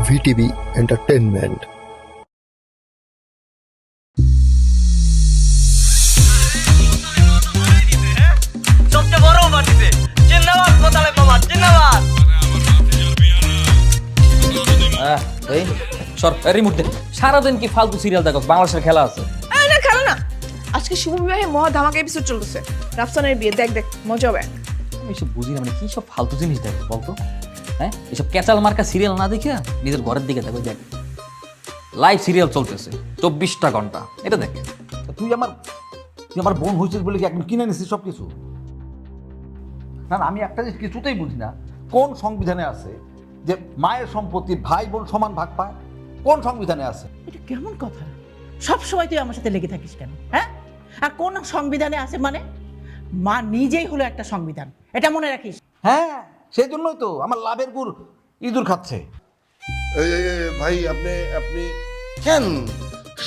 VTV entertainment. সবচেয়ে বড় মাটিতে জিন্দাবাদ কোতালে মামা জিন্দাবাদ। এই সর রিমোট দে। সারাদিন কি ফালতু সিরিয়াল দেখো? বাংলাদেশের খেলা আছে। না খেলো না, আজকে শুভ বিবাহে মহা ধামাকা এপিসোড চলতেছে। রাফসানের বিয়ে, দেখ দেখ মজা হবে। আমি এসব বুঝি না, মানে কি সব ফালতু জিনিস দেখো বলতো? হ্যাঁ, এসব ক্যাচাল মার্কা সিরিয়াল না দেখে নিজের ঘরের দিকে দেখো। দেখ লাইভ সিরিয়াল চলতেছে 24টা ঘন্টা, এটা দেখ। তুই আমার বোন হয়েছিস বলে কি এখন কিনে নিছিস সব কিছু? না না, আমি একটা জিনিস কিছুতেই বুঝি না, কোন সংবিধানে আছে যে মায়ের সম্পত্তি ভাই বোন সমান ভাগ পায়? কোন সংবিধানে আছে? এটা কেমন কথা? সব সময় তুই আমার সাথে লেগে থাকিস কেন? হ্যাঁ, আর কোন সংবিধানে আছে মানে? মা নিজেই হলো একটা সংবিধান, এটা মনে রাখিস। হ্যাঁ, সেই জন্যই তো আমার লাভের গুড় ইঁদুর খাচ্ছে। ভাই আপনি আপনি কেন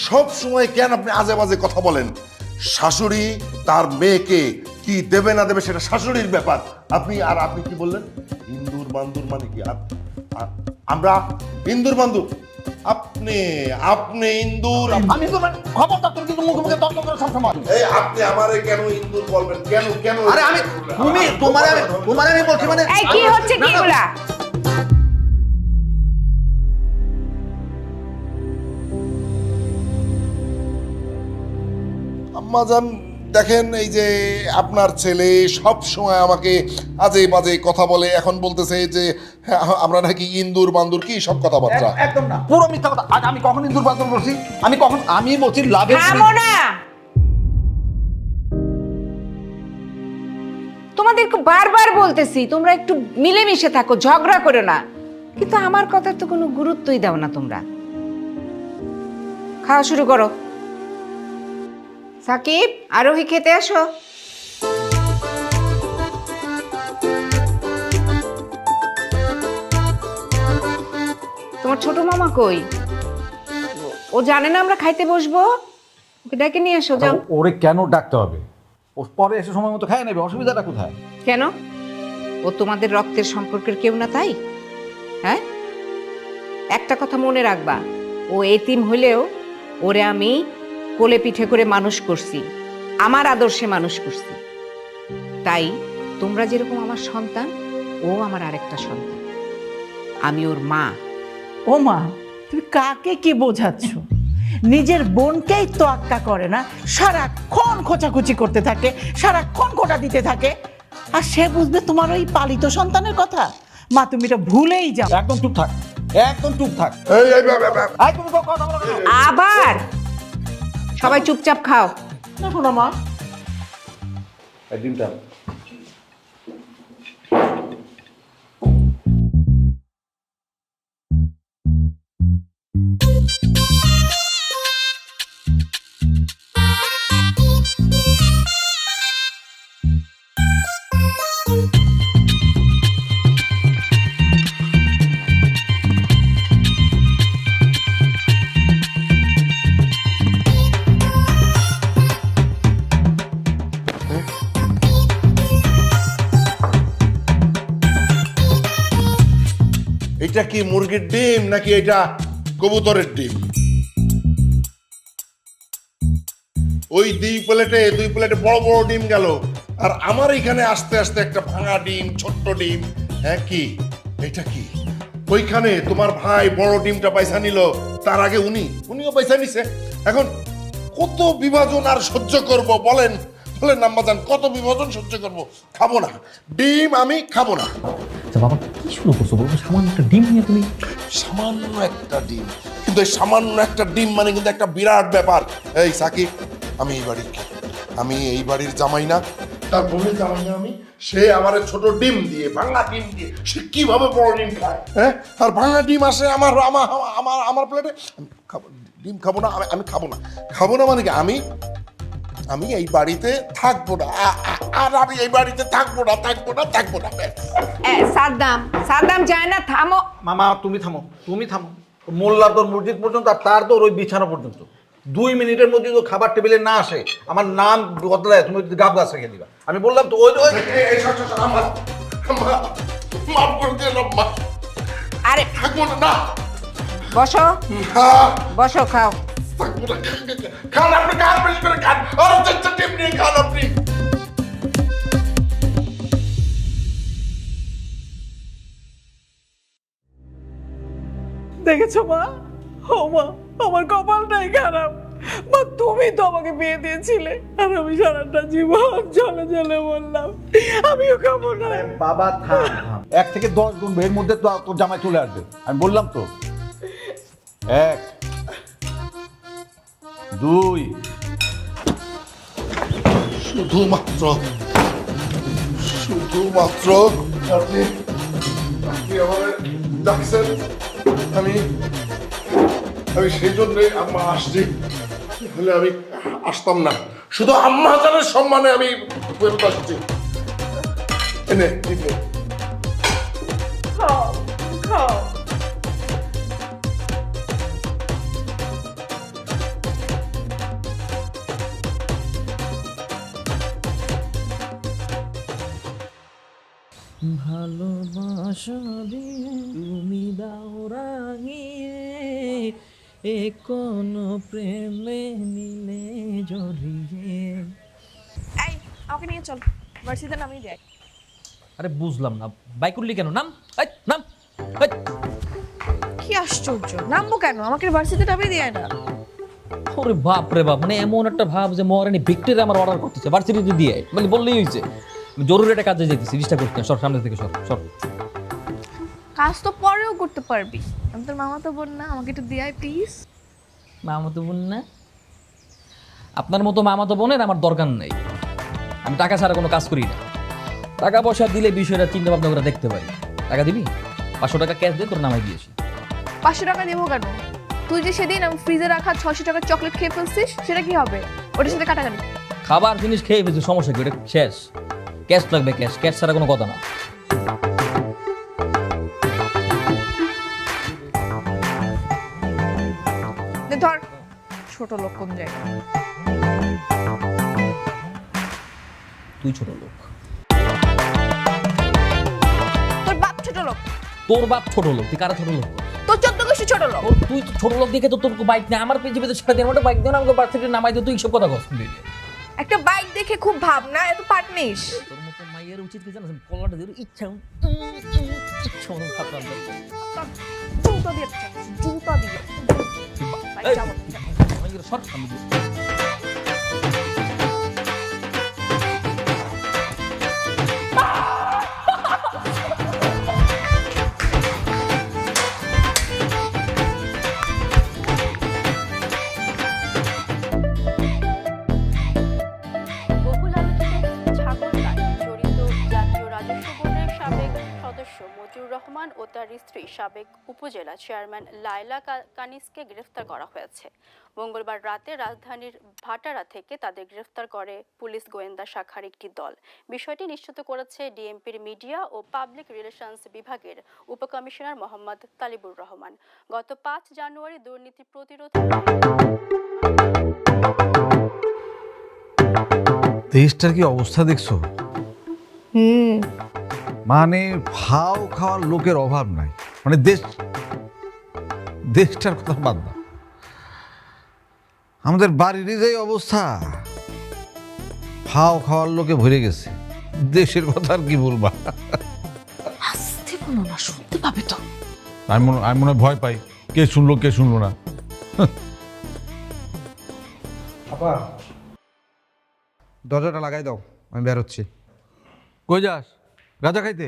সব সময় কেন আপনি আজে বাজে কথা বলেন? শাশুড়ি তার মেয়েকে কি দেবে না দেবে সেটা শাশুড়ির ব্যাপার। আপনি কি বললেন? ইন্দুর বান্দুর মানে কি? আমরা ইন্দুর বান্দুর? আপনি আপনি ইন্দুর? আমি তো মানে খবরটা তোর কিন্তু মুখে মুখে তর্ক করে সবসময়। এই আপনি আমারে কেন ইন্দুর বলবেন? কেন কেন? আরে আমি তোমারে আমি বলছি মানে এই কি হচ্ছে কি এগুলা? আম্মাজান দেখেন, এই যে আপনার ছেলে সব সময় আমাকে আজে বাজে কথা বলে, এখন বলতেছে যে হ্যাঁ, আমরা নাকি ইন্দুর বান্দুর কি সব কথাবার্তা। একদম না, পুরো মিথ্যা কথা। আজ আমি কখন ইঁদুর বান্দর বলছি? আমি বলছি লাভের থামো না, তোমাদেরকে বারবার বলতেছি তোমরা একটু মিলেমিশে থাকো, ঝগড়া করো না, কিন্তু আমার কথার তো কোনো গুরুত্বই দাও না তোমরা। খাওয়া শুরু করো। সাকিব, আরোহী খেতে আসো। তোমার ছোট মামা কই? ও জানে না আমরা খাইতে বসবো? ওকে ডেকে নিয়ে এসো, যাও। ওরে কেন ডাকতে হবে? ও পরে এসে সময় মতো খায় নেবে, অসুবিধাটা কোথায়? কেন? ও তোমাদের রক্তের সম্পর্কের কেউ না তাই? হ্যাঁ, একটা কথা মনে রাখবা, ও এতিম হইলেও ওরে আমি কোলে পিঠে করে মানুষ করছি, আমার আদর্শে মানুষ করছি। তাই তোমরা যেরকম আমার সন্তান, ও আমার আরেকটা সন্তান, আমি ওর মা। ও মা, তুমি কাকে কি বোঝাচ্ছ? নিজের বোনকেই তো আক্কা করে না, সারাক্ষণ খোঁচাখুচি করতে থাকে, সারাক্ষণ খোঁটা দিতে থাকে, আর সে বুঝবে তোমার ওই পালিত সন্তানের কথা? মা, তুমি এটা ভুলেই যাও। একদম চুপ থাক, একদম চুপ থাক। এই তুমি কথা বলো কেন? আবার সবাই চুপচাপ খাও। দেখো না মা, ডিমটা এটা কি মুরগির ডিম নাকি এটা কবুতরের ডিম? ওই দুই প্লেটে বড় বড় ডিম গেল, আর আমার এখানে আস্তে আস্তে একটা ভাঙা ডিম, ছোট্ট ডিম। হ্যাঁ, কি এটা? কি ওইখানে তোমার ভাই বড় ডিমটা পয়সা নিল, তার আগে উনিও পয়সা নিছে। এখন কত বিভাজন আর সহ্য করব বলেন বলেন আম্মাজান, কত বিভাজন সহ্য করব? খাবো না ডিম, আমি খাবো না। বাবা কি শুরু করছো বলতো? সামান্য একটা ডিম নিয়ে তুমি? সামান্য একটা ডিম, কিন্তু এই সামান্য একটা ডিম মানে কিন্তু একটা বিরাট ব্যাপার। এই সাকিব, আমি এই বাড়ির জামাই না, তার বোনের জামাই না আমি। সে আমার ছোট ডিম দিয়ে, ভাঙা ডিম দিয়ে সে কিভাবে বড় ডিম খায়? হ্যাঁ, আর ভাঙা ডিম আসে আমার প্লেটে। ডিম খাবো না, আমি খাবো না মানে কি? আমি এই বাড়িতে থাকবো না, আর আমি এই বাড়িতে থাকবো না। সাদ্দাম যায় না, থামো। মামা তুমি থামো। মোল্লার তোর মসজিদ পর্যন্ত, আর তার তোর ওই বিছানা পর্যন্ত। 2 মিনিটের মধ্যে তো খাবার টেবিলে না আসে, আমার নাম বদলায়, তুমি গাব গাছ রেখে দিবা। আমি বললাম তো ওই মাফ করে দিয়ে, আরে থাকবো না। বসো বসো, খাও। খান আপনি, খান বেশি করে খান, আর চারটা টিপ নিয়ে খান আপনি। দেখেছো মা? ও মা, আমার কপালটাই খারাপ। মা, তুমি তো আমাকে বিয়ে দিয়েছিলে, আর আমি সারাটা জীবন জলে জলে বললাম আমিও খাবো না। বাবা থাম, 1 থেকে 10 গুণ এর মধ্যে তো তোর জামাই চলে আসবে। আমি বললাম তো, 1 2 শুধুমাত্র আপনি আমার ডাকছেন, আমি সেই জন্যই আম্মা আসছি, হলে আমি আসতাম না। শুধু আম্মা জানের সম্মানে আমি ফেরত আসছি। এনে দিবে খাও খাও। ভালোবাসা দিয়ে তুমি দাও রাঙিয়ে, এ কোন প্রেমে নিলে জড়িয়ে। এই আমাকে নিয়ে চল, ভার্সিটিতে নামিয়ে দেয়। আরে বুঝলাম না, বাইক উঠলি কেন? নাম, এই নাম। এই কি আশ্চর্য, নামবো কেন? আমাকে ভার্সিটিতে নামিয়ে দেয় না। ওরে বাপ রে বাপ, মানে এমন একটা ভাব যে মহারানী ভিক্টোরিয়া আমার অর্ডার করতেছে ভার্সিটিতে দিয়ে, মানে বললেই হয়েছে। জরুরি একটা কাজে যেতেছি, ডিস্টার্ব করতে সর, সামনে থেকে সর সর। কাজ তো পরেও করতে পারবি, আমি তোর মামা তো বোন না, আমাকে একটু দিয়ে আয় প্লিজ। মামাতো বোন না? আপনার মতো মামাতো বোনের আমার দরকার নেই। আমি টাকা ছাড়া কোনো কাজ করি না। টাকা পয়সা দিলে বিষয়টা চিন্তা ভাবনা করে দেখতে পারি। টাকা দিবি? 500 টাকা ক্যাশ দিয়ে তোর নামাই দিয়েছি। 500 টাকা দেবো কেন? তুই যে সেদিন আমি ফ্রিজে রাখা 600 টাকার চকলেট খেয়ে ফেলছিস, সেটা কি হবে? ওটার সাথে কাটাকাটি। খাবার জিনিস খেয়ে ফেলছি, সমস্যা কি? ওটা শেষ। ক্যাশ লাগবে, ক্যাশ। ক্যাশ ছাড়া কোনো কথা না। ধর, ছোট লোক কোন জায়গায়? তুই ছোট লোক। তোর বাপ ছোট লোক। তোর বাপ ছোট লোক, তুই কারা ছোট লোক? তোর 14 গোষ্ঠী ছোট লোক। তুই তো ছোট লোক দেখে তো তোর বাইক নেই, আমার পেছনে পেছনে ছেড়ে দিয়ে আমার বাইক দিয়ে আমাকে বার্থডে নামাই দিয়ে তুই এইসব কথা কস। একটা বাইক দেখে খুব ভাবনা, এত পাটনিস। তোর মতো মাইয়ের উচিত কি জানিস? কলাটা দিয়ে ইচ্ছা মতো খাপলাম। জুতা দিয়ে জুতা দিয়ে সর সামনে দিয়ে। বহুল আলোচিত ছাগলকাণ্ডে জড়িত জাতীয় রাজস্ব বোর্ডের সাবেক সদস্য মতিউর রহমান ও তার স্ত্রী সাবেক উপজেলা চেয়ারম্যান লায়লা কানিসকে গ্রেফতার করা হয়েছে। মঙ্গলবার রাতে রাজধানীর ভাটারা থেকে তাদের গ্রেফতার করে পুলিশ গোয়েন্দা শাখার একটি দল। বিষয়টি নিশ্চিত করেছে ডিএমপির মিডিয়া ও পাবলিক রিলেশনস বিভাগের উপকমিশনার মোহাম্মদ তালিবুর রহমান। গত 5 জানুয়ারি দুর্নীতি প্রতিরোধ দেশটার কি অবস্থা দেখছো? মানে ভাও খাওয়ার লোকের অভাব নাই। মানে দেশটার কথা বাদ দাও, আমাদের বাড়িরই যে অবস্থা, ভাও খাওয়ার লোকে ভরে গেছে। দেশের কথা আর কি বলবা? আসতে বলো না, শুনতে পাবে তো। আমি মনে ভয় পাই, কে শুনলো কে শুনলো না। আপা, দরজাটা লাগাই দাও, আমি বের হচ্ছি। কই যাস? গাঁজা খাইতে?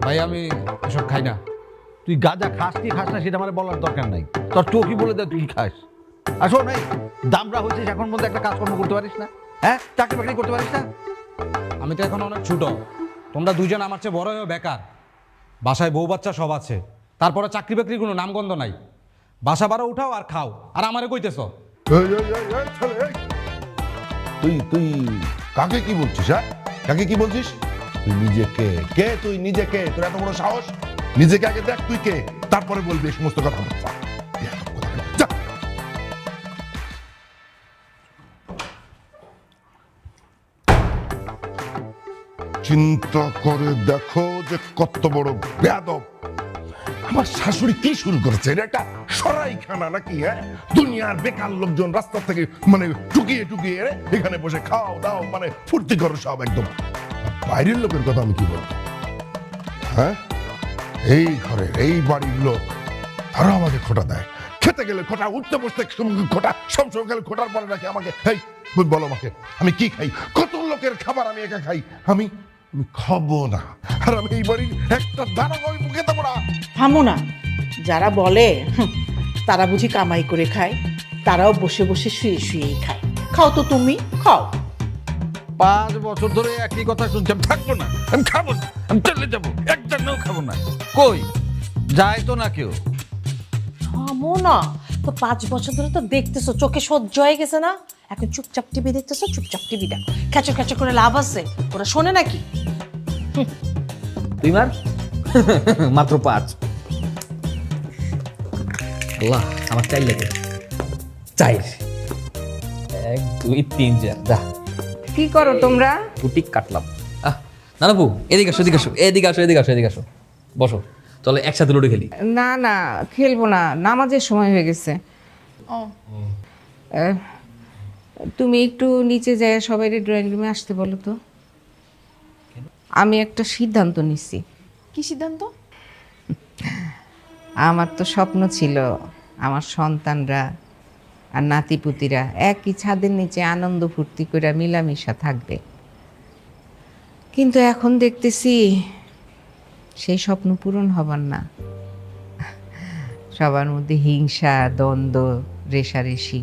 ভাই আমি এসব খাই না। তুই গাঁজা খাস কি খাস না সেটা আমার বলার দরকার নাই। তোর চোখই বলে দেয় তুই কি খাস। আসো নাই, দামরা হয়েছিস এখন মধ্যে একটা কাজকর্ম করতে পারিস না? হ্যাঁ, চাকরি বাকরি করতে পারিস না? আমি তো এখন অনেক ছোট, তোমরা দুইজন আমার চেয়ে বড় হয়েও বেকার। বাসায় বউ বাচ্চা সব আছে, তারপরে চাকরি বাকরির কোনো নামগন্ধ নাই। বাসা ভাড়া উঠাও আর খাও, আর আমারে কইতেছ? তুই কাকে কি বলছিস? হ্যাঁ, কাকে কি বলছিস? তুই নিজে কে? তুই নিজে কে? তোর এত বড় সাহস? নিজেকে আগে দেখ তুই কে, তারপরে বলবি এই সমস্ত কথা। চিন্তা করে দেখো যে কত বড় বেয়াদব। আমার শাশুড়ি কি শুরু করেছে? এটা একটা সরাইখানা নাকি? হ্যাঁ, দুনিয়ার বেকার লোকজন রাস্তা থেকে মানে টুকিয়ে টুকিয়ে এখানে বসে খাও দাও, মানে ফুর্তি করো সব একদম। বাইরের লোকের কথা আমি কি বলবো? হ্যাঁ, এই ঘরের এই বাড়ির লোক আরো আমাকে খোটা দেয়। খেতে গেলে খোটা, উঠতে বসতে খোটা, সবসময় গেলে খোটার পরে রাখে আমাকে। এই বলো আমাকে, আমি কি খাই? কত লোকের খাবার আমি একা খাই? আমি খাবো না। আর আমি এই বাড়ির একটা দানা আমি মুখে দেবো না। থামো না। যারা বলে তারা বুঝি কামাই করে খায়, তারাও বসে বসে শুয়ে শুয়েই খায়। খাও তো, তুমি খাও। 5 বছর ধরে একই কথা শুনছি। আমি থাকবো না, আমি খাবো না, আমি চলে যাবো, একজনও খাবো না। কই যায় তো না কেউ। থামো না তো, 5 বছর ধরে তো দেখতেছো, চোখে সহ্য হয়ে গেছে না? এখন চুপচাপ টিভি দেখতেছো, চুপচাপ টিভি দেখো। ক্যাচো ক্যাচো করে লাভ আছে? ওরা শোনে নাকি? তুই মার মাত্র 5। আল্লাহ, আমার চাই লাগে। 4 1 2 3 4 যা। কি করো তোমরা? পুটি কাটলাম। নানাপু, এদিকে আসো, এদিকে আসো, এদিকে আসো, এদিকে আসো, এদিকে আসো, বসো। চলো একসাথে লুডো খেলি। না না, খেলবো না, নামাজের সময় হয়ে গেছে। তুমি একটু নিচে যায় সবাই ড্রয়িং রুমে আসতে বলো তো। আমি একটা সিদ্ধান্ত নিচ্ছি। কি সিদ্ধান্ত? আমার তো স্বপ্ন ছিল আমার সন্তানরা আর নাতিপুতিরা একই ছাদের নিচে আনন্দ ফুর্তি করে মিলামিশা থাকবে, কিন্তু এখন দেখতেছি সেই স্বপ্ন পূরণ হবার না। সবার মধ্যে হিংসা, দ্বন্দ্ব, রেষারেষি।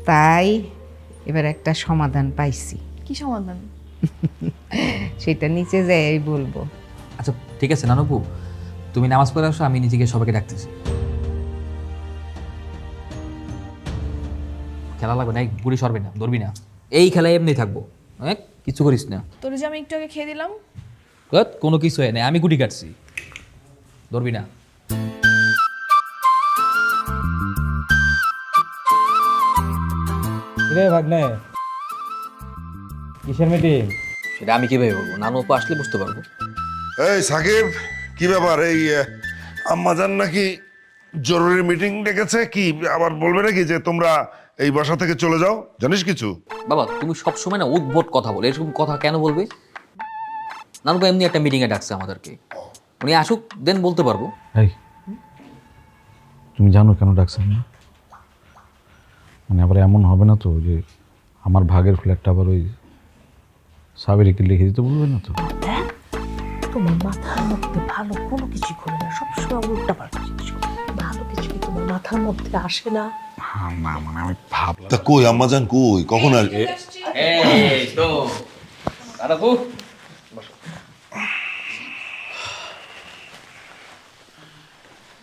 তাই এবার একটা সমাধান পাইছি। কি সমাধান? সেটা নিচে যাই বলবো। আচ্ছা ঠিক আছে নানুপু, তুমি নামাজ পড়ে আসো, আমি নিজেকে সবাইকে ডাকতেছি। খেলা লাগবে না, বুড়ি সরবে না, ধরবি না। এই খেলায় এমনি থাকবো, হ্যাঁ কিছু করিস না। তোর যে আমি একটু আগে খেয়ে দিলাম, কোনো কিছু হয় না, আমি গুটি কাটছি, ধরবি না। রে ভাগ্নে, কিসের মিটিং? সেটা আমি কিভাবে বলবো? নানুপু আসলে বুঝতে পারবো। এই সাকিব, কি ব্যাপার? এই আম্মাজান নাকি জরুরি মিটিং ডেকেছে, কি আবার বলবে নাকি যে তোমরা এই বাসা থেকে চলে যাও? জানিস কিছু? বাবা তুমি সবসময় না উদ্ভট কথা বলে, এরকম কথা কেন বলবে? নানুপু এমনি একটা মিটিংয়ে ডাকছে আমাদেরকে, উনি আসুক দেন বলতে পারবো। এই তুমি জানো কেন ডাকছেন না? মানে আবার এমন হবে না তো যে আমার ভাগের ফ্ল্যাটটা আবার ওই সাবেরিকে লিখে দিতে বলবে না তো? তোমার মাথার মধ্যে ভালো কোনো কিছু করে না, সবসময় উল্টা পাল্টা জিনিস করে। ভালো কিছু কি তোমার মাথার মধ্যে আসে না? না মানে আমি ভাবলাম। তা কই আম্মাজান কই, কখন আর এই তো নানুপু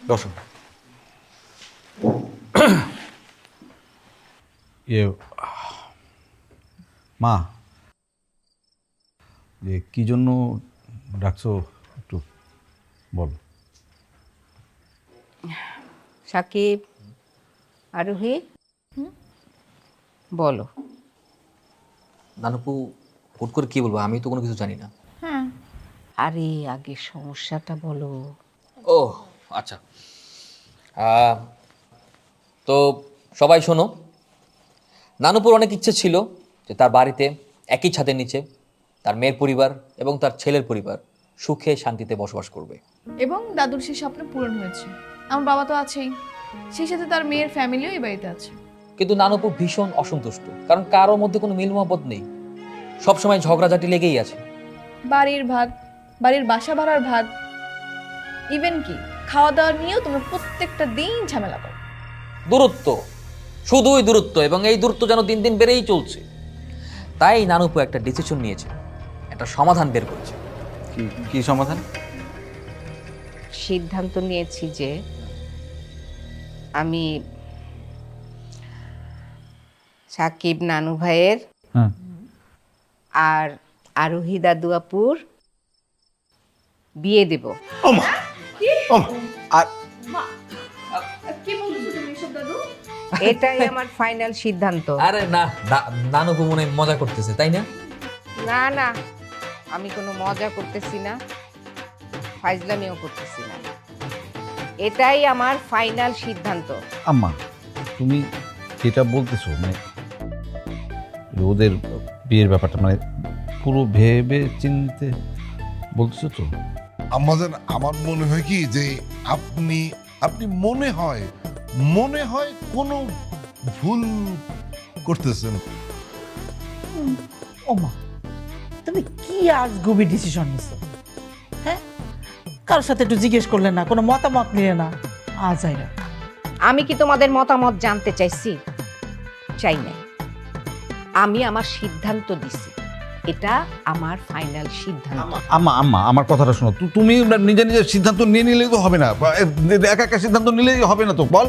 বসো। মা, যে কি জন্য ডাকছো একটু বল। সাকিব, আরোহী, বলো। নানুপু হুট করে কি বলবো? আমি তো কোনো কিছু জানি না। আরে আগে সমস্যাটা বলো। ও আচ্ছা, তো সবাই শোনো, নানুপুর অনেক ইচ্ছে ছিল যে তার বাড়িতে একই ছাদের নিচে তার মেয়ের পরিবার এবং তার ছেলের পরিবার সুখে শান্তিতে বসবাস করবে, এবং দাদুর সেই স্বপ্ন পূরণ হয়েছে। আমার বাবা তো আছেই, সেই সাথে তার মেয়ের ফ্যামিলিও এই বাড়িতে আছে। কিন্তু নানুপু ভীষণ অসন্তুষ্ট, কারণ কারোর মধ্যে কোনো মিল মহব্বত নেই, সবসময় ঝগড়াঝাটি লেগেই আছে। বাড়ির ভাগ, বাড়ির বাসা ভাড়ার ভাগ, ইভেন কি খাওয়া দাওয়া নিয়েও তোমরা প্রত্যেকটা দিন ঝামেলা করো। দূরত্ব, শুধুই দূরত্ব, এবং এই দূরত্ব যেন দিন দিন বেড়েই চলছে। তাই নানুপু একটা ডিসিশন নিয়েছে, একটা সমাধান বের করেছে। কি সমাধান? সিদ্ধান্ত নিয়েছি যে আমি সাকিব নানু ভাইয়ের আর আরোহী দাদু আপুর বিয়ে দেব। এটাই আমার ফাইনাল সিদ্ধান্ত। আরে না, নানুপু মনে মজা করতেছে তাই না? না না, আমি কোনো মজা করতেছি না। ফাইজলামিও করতেছি না, এটাই আমার ফাইনাল সিদ্ধান্ত। আম্মা তুমি যেটা বলতেছো মানে ওদের বিয়ের ব্যাপারটা মানে পুরো ভেবে চিনতে বলতেছো তো? আমাদের আমার মনে হয় কি যে আপনি আপনি মনে হয় কোনো ভুল করতেছেন। ওমা, তুমি কি আজ গভীর ডিসিশন নিছো? হ্যাঁ, কারোর সাথে একটু জিজ্ঞেস করলে না, কোনো মতামত নিয়ে না? আজ আইরা আমি কি তোমাদের মতামত জানতে চাইছি? চাই নাই। আমি আমার সিদ্ধান্ত দিছি, এটা আমার ফাইনাল সিদ্ধান্ত। আম্মা আম্মা আমার কথাটা শোনো, তুমি নিজে নিজের সিদ্ধান্ত নিয়ে নিলেই তো হবে না, একা একা সিদ্ধান্ত নিলেই হবে না তো, বল।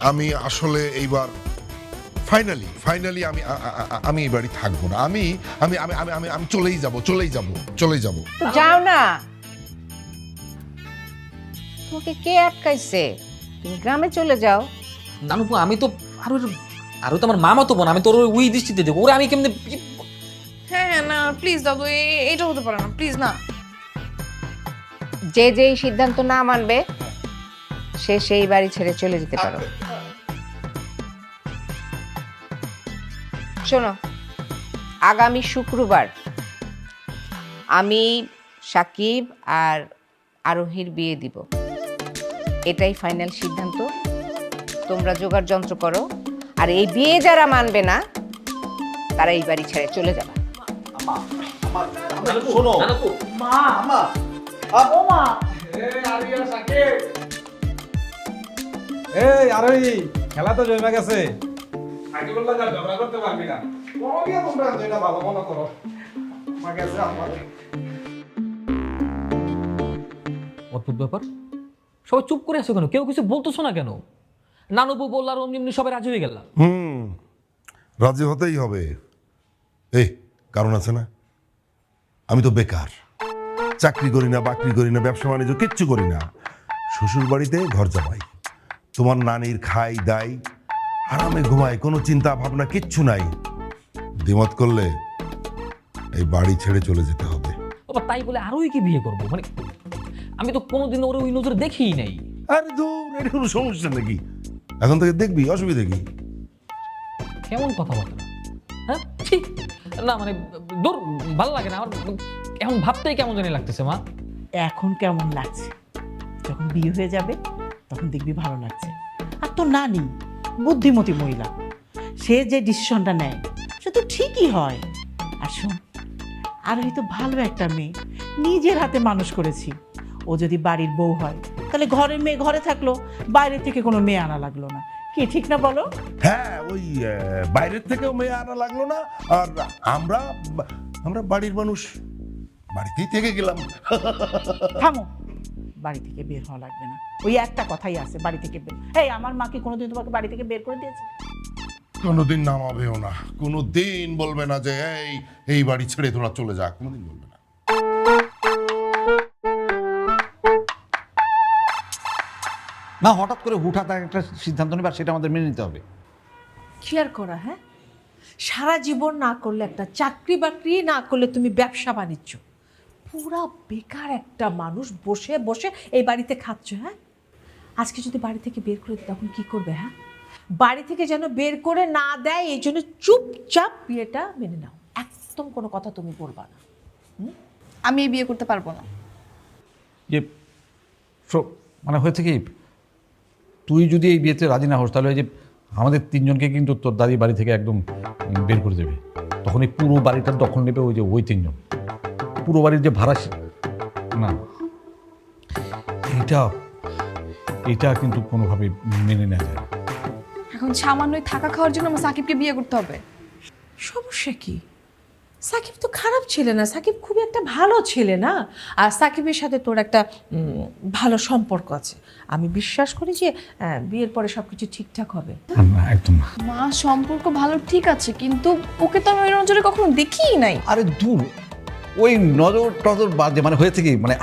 আমি আসলে এইবার ফাইনালি আমি এই বাড়ি থাকবো না। আমি আমি আমি আমি আমি আমি চলেই যাব। যাও না, তোমাকে কে আটকাইছে? তুমি গ্রামে চলে যাও। নানুপু আমি তো আরো তো আমার মামা তো বোন, আমি তোর ওই দৃষ্টিতে দেখো, ওরা আমি কেমনে? হ্যাঁ না প্লিজ দাদু, এটা হতে পারে না, প্লিজ না। যে যেই সিদ্ধান্ত না মানবে সে সেই বাড়ি ছেড়ে চলে যেতে পারো। শোনো, আগামী শুক্রবার আমি সাকিব আর আরোহীর বিয়ে দিব, এটাই ফাইনাল সিদ্ধান্ত। তোমরা জোগাড় যন্ত্র করো, আর এই বিয়ে যারা মানবে না তারা এই বাড়ি ছেড়ে চলে যাবে। শোনো মা, ও মা, এই আরোহী, খেলা তো জমে গেছে। ঝগড়া করতে পারবি না, তোমরা যেটা ভালো মনে করো। অদ্ভুত ব্যাপার, সবাই চুপ করে আছো কেন? কেউ কিছু বলতেছো না কেন? নানুপু বললো আর অমনি সবাই রাজি হয়ে গেলাম। রাজি হতেই হবে। এই কারণ আছে না, আমি তো বেকার, চাকরি করি না, বাকরি করি না, ব্যবসা বাণিজ্য কিচ্ছু করি না। শ্বশুর বাড়িতে ঘর জামাই, তোমার নানির খাই দাই, আরামে ঘুমাই, কোনো চিন্তা ভাবনা কিচ্ছু নাই। দ্বিমত করলে এই বাড়ি ছেড়ে চলে যেতে হবে। বাবা তাই বলে আরোই কি বিয়ে করবো? মানে আমি তো কোনোদিন ওরে ওই নজরে দেখিই নাই। আরে দূর, এটা কোনো সমস্যা নাকি? এখন থেকে দেখবি, অসুবিধা কি? কেমন কথাবার্তা, হ্যাঁ ঠিক না, মানে দূর, ভালো লাগে না আমার, এখন ভাবতেই কেমন জানি লাগতেছে। মা এখন কেমন লাগছে? যখন বিয়ে হয়ে যাবে তখন দেখবি ভালো লাগছে। আর তো নানি বুদ্ধিমতী মহিলা, সে যে ডিসিশনটা নেয় সে তো ঠিকই হয়। আর শোন, আর হয়তো ভালো একটা মেয়ে, নিজের হাতে মানুষ করেছি। ও যদি বাড়ির বউ হয় তাহলে ঘরের মেয়ে ঘরে থাকলো, বাইরে থেকে কোনো মেয়ে আনা লাগলো না। কি ঠিক না বলো? হ্যাঁ, ওই বাইরের থেকেও মেয়ে আনা লাগলো না, আর আমরা বাড়ির মানুষ বাড়িতেই থেকে গেলাম। থামো, বাড়ি থেকে বের হওয়া লাগবে না। ওই একটা কথাই আছে, বাড়ি থেকে বের। এই আমার মা কি কোনোদিন তোমাকে বাড়ি থেকে বের করে দিয়েছে? কোনোদিন নামাবেও না, কোনোদিন বলবে না যে এই বাড়ি ছেড়ে তোরা চলে যা, কোনোদিন বলবে না। না, হঠাৎ করে হুঠাৎ একটা সিদ্ধান্ত নেবে, আর সেটা আমাদের মেনে নিতে হবে। কি আর করা? হ্যাঁ, সারা জীবন না করলে, একটা চাকরি বাকরি না করলে তুমি ব্যবসা বাণিজ্য, পুরা বেকার একটা মানুষ বসে বসে এই বাড়িতে খাচ্ছ। হ্যাঁ, আজকে যদি বাড়ি থেকে বের করে দিই তখন কি করবে? হ্যাঁ, বাড়ি থেকে যেন বের করে না দেয়, এই জন্য চুপচাপ বিয়েটা মেনে নাও, একদম কোনো কথা তুমি বলবা না। আমি এই বিয়ে করতে পারবো না। যে মানে হয়েছে কি, তুই যদি এই বিয়েতে রাজি না হোস তাহলে ওই যে আমাদের তিনজনকে কিন্তু তোর দাদি বাড়ি থেকে একদম বের করে দেবে। তখন এই পুরো বাড়িটার দখল নেবে ওই তিনজন। পুরো বাড়ির যে ভাড়া, না এইটা কিন্তু কোনোভাবে মেনে নেওয়া যায়। এখন সামান্যই থাকা খাওয়ার জন্য আমার সাকিবকে বিয়ে করতে হবে? সমস্যা কি? সাকিব তো খারাপ ছেলে না, সাকিব খুব একটা ভালো ছেলে না। আর সাকিবের সাথে তোর একটা ভালো সম্পর্ক আছে। আমি বিশ্বাস করি যে বিয়ের পরে সব কিছু ঠিকঠাক হবে। না, একদম না। মা, সম্পর্ক ভালো ঠিক আছে, কিন্তু ওকে তো আমি ওই নজরে কখনো দেখিই নাই। আরে দূর, ওই নজর টজর বাদে মানে হয়েছে কি, মানে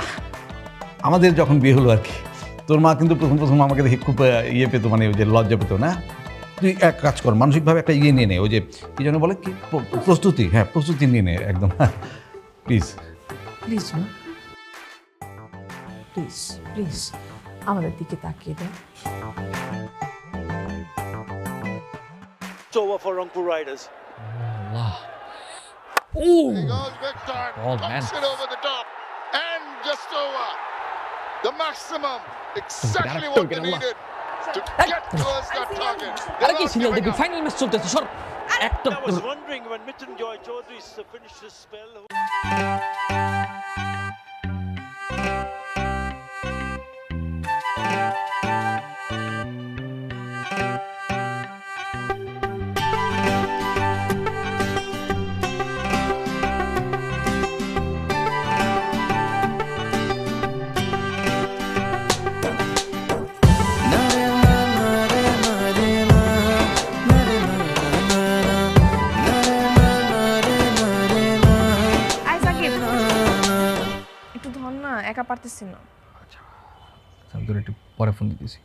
আমাদের যখন বিয়ে হলো আর কি, তোর মা কিন্তু প্রথম আমাকে দেখে খুব পেতো, মানে ওই যে লজ্জা পেতো না। তুই এক কাজ কর, মানসিকভাবে একটা নিয়ে নে, ওই যে কি যেন বলে কি প্রস্তুতি, হ্যাঁ প্রস্তুতি নিয়ে নে একদম, প্লিজ। প্লিজ মা, প্লিজ প্লিজ আমাদের দিকে তাকিয়ে দেন। It's over for Rangpur Riders. Allah, He goes Victor, Oh, man. knocks it over the top, and just over. The maximum, exactly what they needed to get towards that target. আরে কি serial দেখবি? Final match চলতেছে, সর। একটা I was wondering when Mrityunjay Chaudhary finished his spell. একটু ধর না, একা পারতেছি না। আমি তোর একটু পরে ফোন দিতেছি।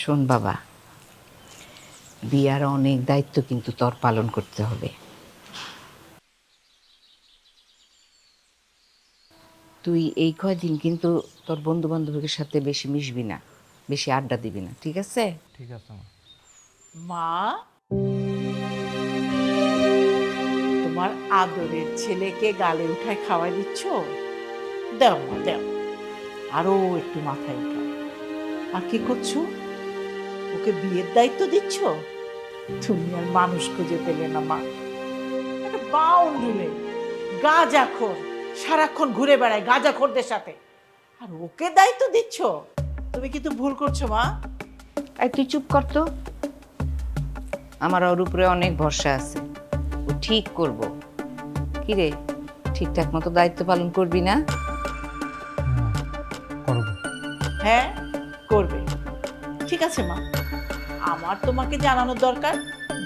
শোন বাবা, বিয়ার অনেক দায়িত্ব কিন্তু তোর পালন করতে হবে। তুই এই কয়দিন কিন্তু তোর বন্ধু বান্ধবের সাথে বেশি মিশবি না, বেশি আড্ডা দিবি না, ঠিক আছে? ঠিক আছে মা। মা, তোমার আদরের ছেলেকে গালে উঠায় খাওয়াই দিচ্ছ? দাও মা, দাও, আরো একটু মাথায় উঠাও। আর কি করছো? ওকে বিয়ের দায়িত্ব দিচ্ছ? তুমি আর মানুষ খুঁজে পেলে না মা। একটা বাউন্ডুলে গাঁজাখোর, সারাক্ষণ ঘুরে বেড়ায় গাঁজাখোরদের সাথে, আর ওকে দায়িত্ব দিচ্ছ? তুমি কিন্তু ভুল করছো মা। এই তুই চুপ কর তো। আমার ওর উপরে অনেক ভরসা আছে, ও ঠিক করব। কি রে, ঠিকঠাক মতো দায়িত্ব পালন করবি না? হ্যাঁ, করবে। ঠিক আছে মা, আমার তোমাকে জানানোর দরকার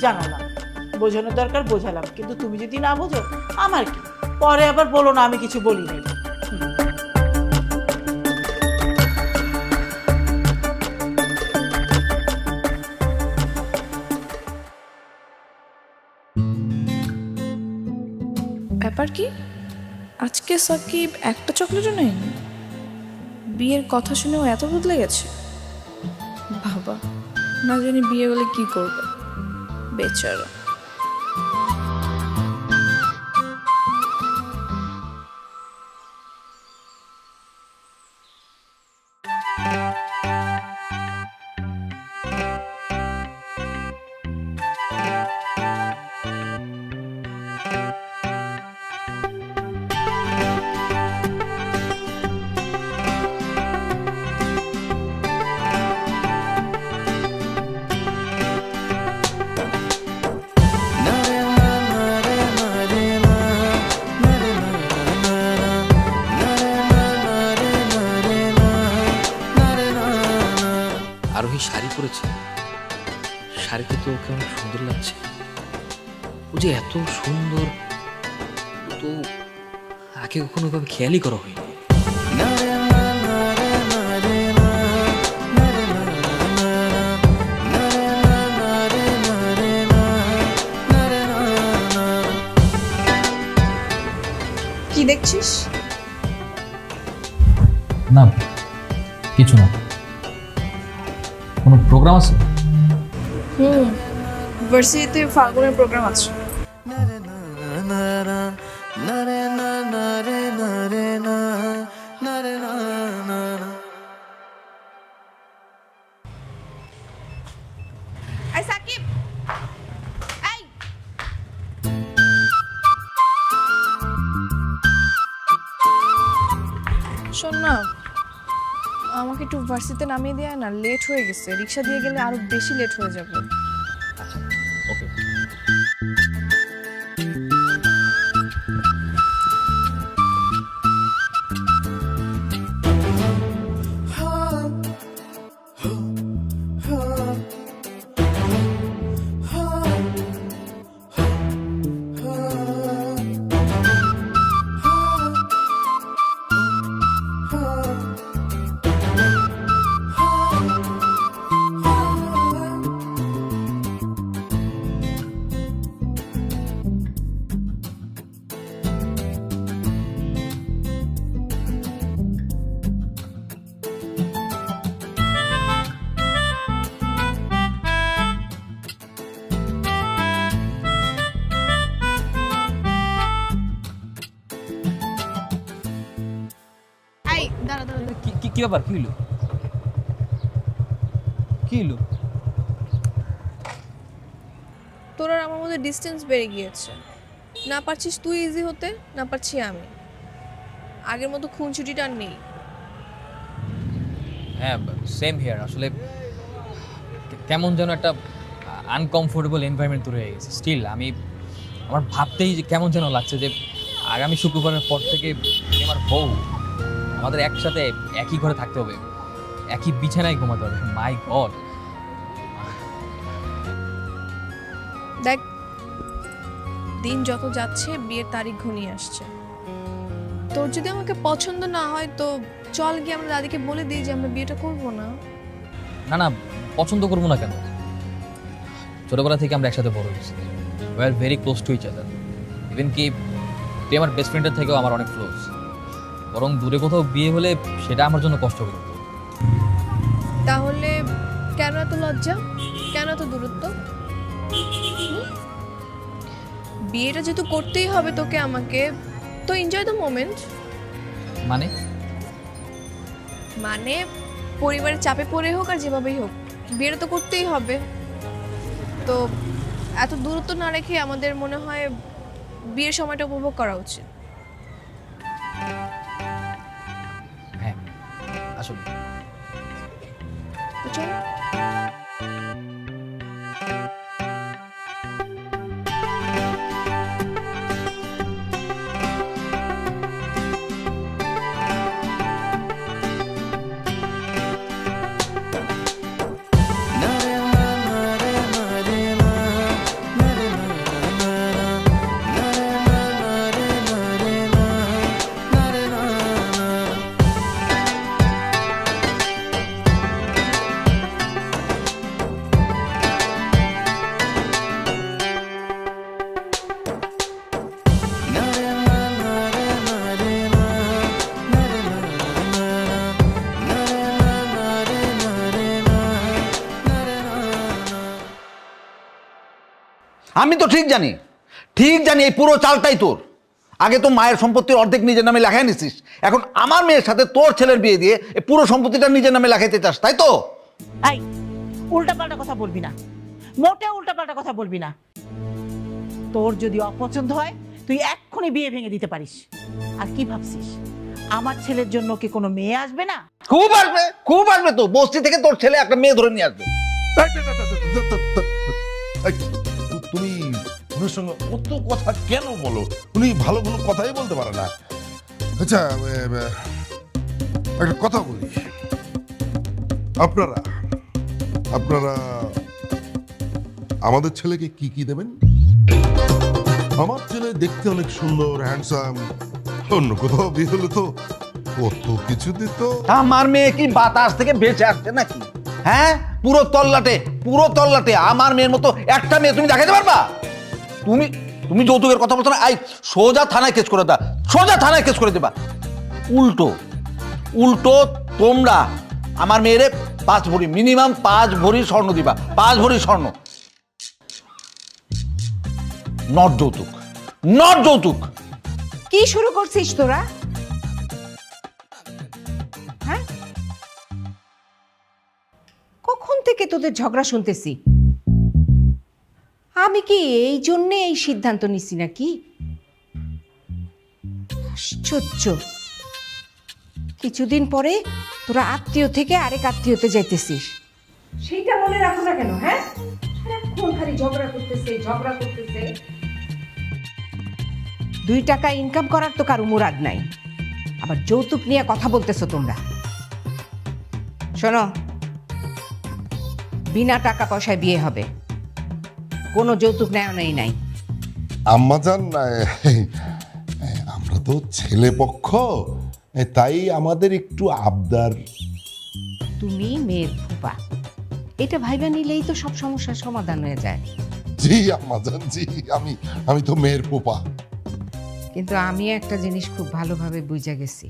জানালাম, বোঝানোর দরকার বোঝালাম, কিন্তু তুমি যদি না বোঝো আমার কি? পরে আবার বলো না আমি কিছু বলি নাই। ব্যাপার কি, আজকে সাকিব একটা চকলেটও নেয়নি? বিয়ের কথা শুনেও এত বদলে গেছে। বাবা, না জানি বিয়ে হলে কি করবে বেচারা। আরোহী শাড়ি পরেছে, শাড়িতে তো ওকে অনেক সুন্দর লাগছে। ও যে এত সুন্দর, তো আগে কখনো ভাবে খেয়ালই করা হয়নি। কি দেখছিস? না, কিছু না। কোনো প্রোগ্রাম আছে? ভার্সিটিতে ফাল্গুনের প্রোগ্রাম আছে। এই সাকিব, এই শোন না, আমাকে একটু ভার্সিটিতে নামিয়ে দেয় না, লেট হয়ে গেছে। রিক্সা দিয়ে গেলে আরো বেশি লেট হয়ে যাবে। আচ্ছা ওকে। কি ব্যাপার, কি হলো? কি হলো? তোর আর আমার মধ্যে ডিস্টেন্স বেড়ে গিয়েছে। না পারছিস তুই ইজি হতে, না পারছি আমি। আগের মতো খুনছুটিটা আর নেই। হ্যাঁ সেম হিয়ার। আসলে কেমন যেন একটা আনকমফোর্টেবল এনভায়রনমেন্ট তৈরি হয়ে গেছে। স্টিল আমার ভাবতেই কেমন যেন লাগছে যে আগামী শুক্রবারের পর থেকে আমার বউ আমাদের একসাথে একই ঘরে থাকতে হবে, একই বিছানায় ঘুমাতে হবে। মাই গড। দেখ, দিন যত যাচ্ছে বিয়ের তারিখ ঘনিয়ে আসছে। তোর যদি আমাকে পছন্দ না হয় তো চল গিয়ে আমরা দাদিকে বলে দিই যে আমরা বিয়েটা করব না। না না, পছন্দ করবো না কেন? ছোটবেলা থেকে আমরা একসাথে বড় হয়েছি। We are very close to each other. Even কি তুই আমার বেস্ট ফ্রেন্ডের থেকেও আমার অনেক ক্লোজ। বরং দূরে কোথাও বিয়ে হলে সেটা আমার জন্য কষ্ট করত। তাহলে কেন এত লজ্জা, কেন এত দূরত্ব? বিয়েটা যেহেতু করতেই হবে তোকে আমাকে, তো এনজয় দ্য মোমেন্ট। মানে পরিবারের চাপে পড়ে হোক আর যেভাবেই হোক বিয়েটা তো করতেই হবে। তো এত দূরত্ব না রেখে আমাদের মনে হয় বিয়ের সময়টা উপভোগ করা উচিত। হ্যাঁ আসলে তো চল। আমি তো ঠিক জানি এই পুরো চালটাই তোর। আগে তো মায়ের সম্পত্তির অর্ধেক নিজের নামে লেখাই নিছিস, এখন আমার মেয়ের সাথে তোর ছেলের বিয়ে দিয়ে এই পুরো সম্পত্তিটা নিজের নামে লেখাইতে চাস, তাই তো? এই উল্টাপাল্টা কথা বলবি না, মোটেও উল্টাপাল্টা কথা বলবি না। তোর যদি অপছন্দ হয় তুই এক্ষুনি বিয়ে ভেঙে দিতে পারিস। আর কি ভাবছিস আমার ছেলের জন্য কি কোনো মেয়ে আসবে না? খুব আসবে, খুব আসবে। তো বস্তি থেকে তোর ছেলে একটা মেয়ে ধরে নিয়ে আসবে। তুমি ওনার সঙ্গে অত কথা কেন বলো? উনি ভালো কোনো কথাই বলতে পারে না। আচ্ছা একটা কথা বলি, আপনারা আমাদের ছেলেকে কি কি দেবেন? আমার ছেলে দেখতে অনেক সুন্দর, হ্যান্ডসাম। অন্য কোথাও বিয়ে হলে তো কত কিছু দিত। আমার মেয়ে কি বাতাস থেকে বেঁচে আসছে নাকি? হ্যাঁ, পুরো তল্লাটে আমার মেয়ের মতো একটা মেয়ে তুমি দেখাতে পারবা? তুমি যৌতুকের কথা বলছো না, সোজা থানায় কেস করে দা, সোজা থানায় কেস করে দেবা। উল্টো তোমরা আমার মেয়েরে 5 ভরি, মিনিমাম 5 ভরি স্বর্ণ দিবা। 5 ভরি স্বর্ণ, নট যৌতুক। কি শুরু করছিস তোরা? হ্যাঁ, কখন থেকে তোদের ঝগড়া শুনতেছি? আমি কি এই জন্যে এই সিদ্ধান্ত নিছি নাকি? আশ্চর্য, কিছুদিন পরে তোরা আত্মীয় থেকে আরেক আত্মীয়তে যাইতেছিস, সেইটা মনে রাখো না কেন? হ্যাঁ, সারাক্ষণ খালি ঝগড়া করতেছে। 2 টাকা ইনকাম করার তো কারো মুরাদ নাই, আবার যৌতুক নিয়ে কথা বলতেছো তোমরা। শোনো, বিনা টাকা পয়সায় বিয়ে হবে, কোনো যৌতুক নেয় নাই। আম্মাজান, আমরা তো ছেলে পক্ষ, তাই আমাদের একটু আবদার। তুমি মেয়ের ফুপা, এটা ভাইবা নিলেই তো সব সমস্যার সমাধান হয়ে যায়। জি আম্মাজান, জি, আমি তো মেয়ের ফুপা। কিন্তু আমি একটা জিনিস খুব ভালোভাবে বুঝে গেছি,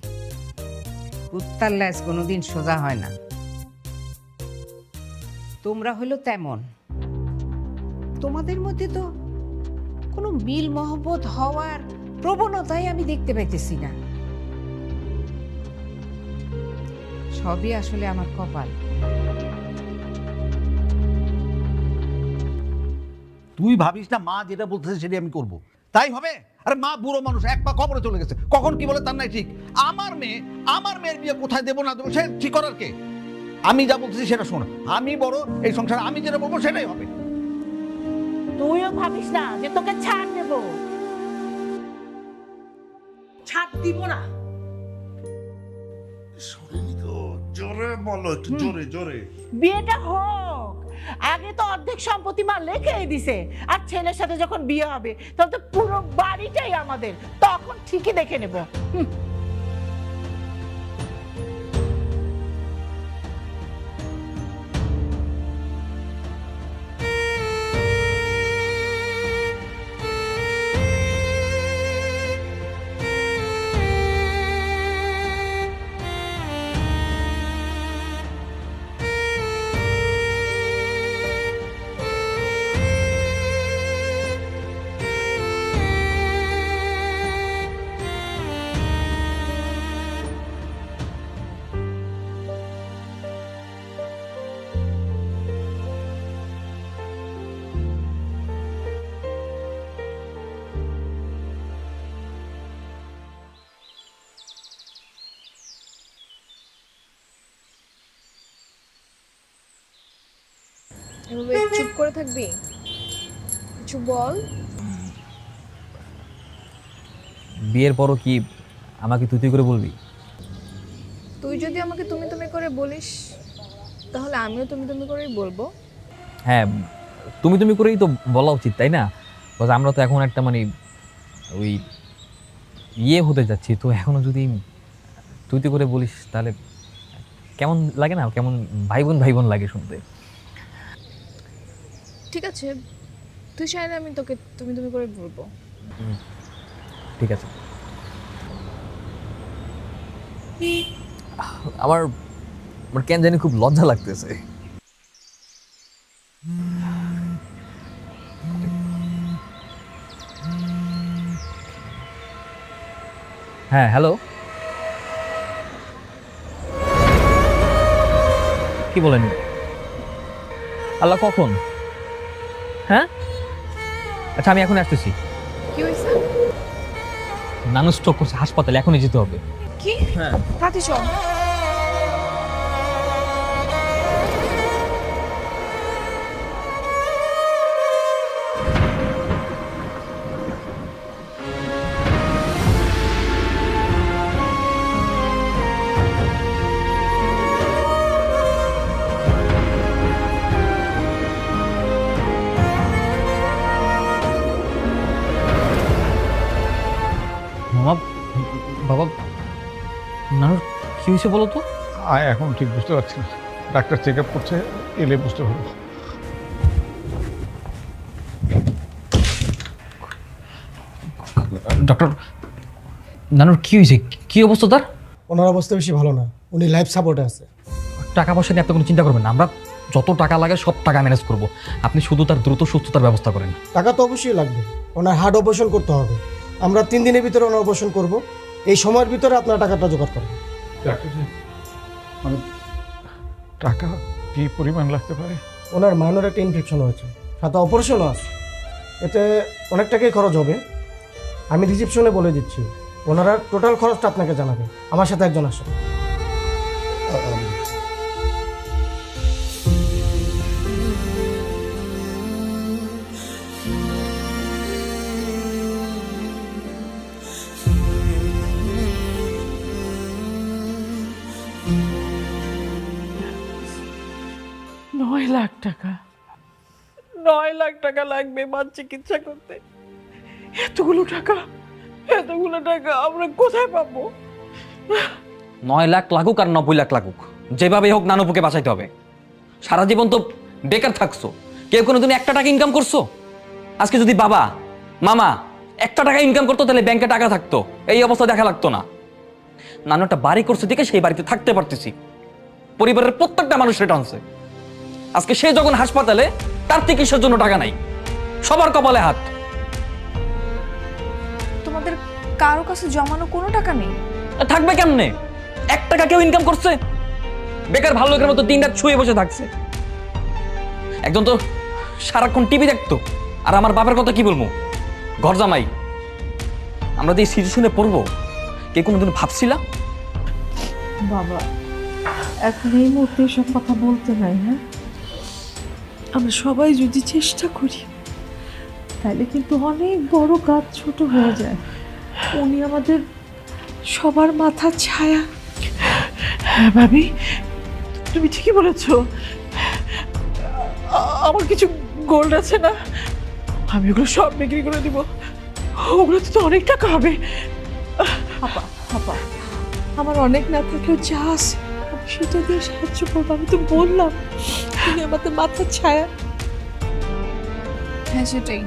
কুত্তার ল্যাজ কোনোদিন সোজা হয় না। তোমরা হলো তেমন, তোমাদের মধ্যে তো কোনো মিল মহব্বত হওয়ার প্রবণতাই আমি দেখতে পাইতেছি না। সবই আসলে আমার কপাল। তুই ভাবিস না মা যেটা বলতেছে সেটাই আমি করব, তাই হবে? আরে মা বুড়ো মানুষ, এক পা কবরে চলে গেছে, কখন কি বলে তার নাই ঠিক। আমার মেয়ের বিয়ে কোথায় দেবো না দেবো সে ঠিক করার কে? আমি যা বলতেছি সেটা শোন, আমি বড় এই সংসারে, আমি যেটা বলবো সেটাই হবে। তুইও ভাবিস না যে তোকে ছাড় দেব, ছাড় দিব না। জোরে বলো, একটু জোরে। বিয়েটা হোক, আগে তো অর্ধেক সম্পত্তি মা লেখেই দিছে, আর ছেলের সাথে যখন বিয়ে হবে তখন তো পুরো বাড়িটাই আমাদের, তখন ঠিকই দেখে নেব। এভাবে চুপ করে থাকবি? কিছু বল। বিয়ের পরও কি আমাকে তুই করে বলবি? তুই যদি আমাকে তুমি করে বলিস তাহলে আমিও তুমি করেই বলবো। হ্যাঁ, তুমি করেই তো বলা উচিত, তাই না? বাস আমরা তো এখন একটা মানে ওই ইয়ে হতে যাচ্ছি, তো এখনো যদি তুই করে বলিস তাহলে কেমন লাগে না? কেমন ভাই বোন লাগে শুনতে। ঠিক আছে, তুই চাইলে আমি তোকে তুমি করে বলবো। ঠিক আছে। আমার কেন জানি খুব লজ্জা লাগতেছে। হ্যাঁ, হ্যালো, কি বলেন? আল্লাহ, কখন? হ্যাঁ, আচ্ছা আমি এখন আসতেছি। কি হয়েছে? নানু স্ট্রোক করছে, হাসপাতালে এখনই যেতে হবে। কি? হ্যাঁ, তাতে চল। বাবা, নানুর কি হয়েছে বলো তো? এখন ঠিক বুঝতে পারছি না, ডাক্তার চেক আপ করছে, এলে বুঝতে পারবো। ডক্টর, নানুর কি হয়েছে? কি অবস্থা তার? ওনার অবস্থা বেশি ভালো না, উনি লাইফ সাপোর্টে আছে। টাকা পয়সা নিয়ে আপনি কোনো চিন্তা করবেন না, আমরা যত টাকা লাগে সব টাকা ম্যানেজ করব। আপনি শুধু তার দ্রুত সুস্থতার ব্যবস্থা করেন। টাকা তো অবশ্যই লাগবে, ওনার হার্ট অপারেশন করতে হবে। আমরা 3 দিনের ভিতরে ওনার অপারেশন করব, এই সময়ের ভিতরে আপনার টাকাটা জোগাড় করেন। মানে টাকা কি পরিমাণ লাগতে পারে? ওনার মাইনর একটা ইনফেকশন হয়েছে, সাথে অপারেশনও আছে, এতে অনেক টাকাই খরচ হবে। আমি রিসেপশনে বলে দিচ্ছি, ওনারা টোটাল খরচটা আপনাকে জানাবে। আমার সাথে একজন আসে। নয় লাখ টাকা 9 লাখ টাকা লাগবে মার চিকিৎসা করতে। এতগুলো টাকা আমরা কোথায় পাবো? 9 লাখ লাগুক আর 90 লাখ লাগুক, যেভাবে হোক নানুপুকে বাঁচাইতে হবে। সারা জীবন তো বেকার থাকছো, কেউ কোনোদিন একটা টাকা ইনকাম করছো? আজকে যদি বাবা মামা একটা টাকা ইনকাম করতো তাহলে ব্যাংকে টাকা থাকতো, এই অবস্থা দেখা লাগতো না। নানু একটা বাড়ি করছে দেখে সেই বাড়িতে থাকতে পারতেছি, পরিবারের প্রত্যেকটা মানুষ সেটা আনছে। আজকে সে যখন হাসপাতালে, তার চিকিৎসার জন্য টাকা নাই, সবার কপালে হাত। তোমাদের কারো কাছে জমানো কোনো টাকা নেই? থাকবে কেমনে? 1 টাকা কেউ ইনকাম করছে? বেকার ভালো লোকের মতো দিন রাত শুয়ে বসে থাকছে। একজন তো সারাক্ষণ টিভি দেখতো, আর আমার বাবার কথা কি বলবো, ঘর জামাই। আমরা যে সিচুয়েশনে পড়বো কে কোনোদিন ভাবছিলা? বাবা এখন এই মুহূর্তে এসব কথা বলতে নাই। হ্যাঁ, আমরা সবাই যদি চেষ্টা করি তাহলে কিন্তু অনেক বড় কাজ ছোট হয়ে যায়। উনি আমাদের সবার মাথার ছায়া। হ্যাঁ ভাবি, তুমি ঠিকই বলেছো। আমার কিছু গোল্ড আছে না, আমি ওগুলো সব বিক্রি করে দিব। ওগুলোতে তো অনেক টাকা হবে। বাবা আমার অনেক না থাকলেও যা আছে আমি সেটা দিয়ে সাহায্য করবো। আমি তো বললাম তুমি আমাদের মাথার ছায়া। হ্যাঁ সেটাই,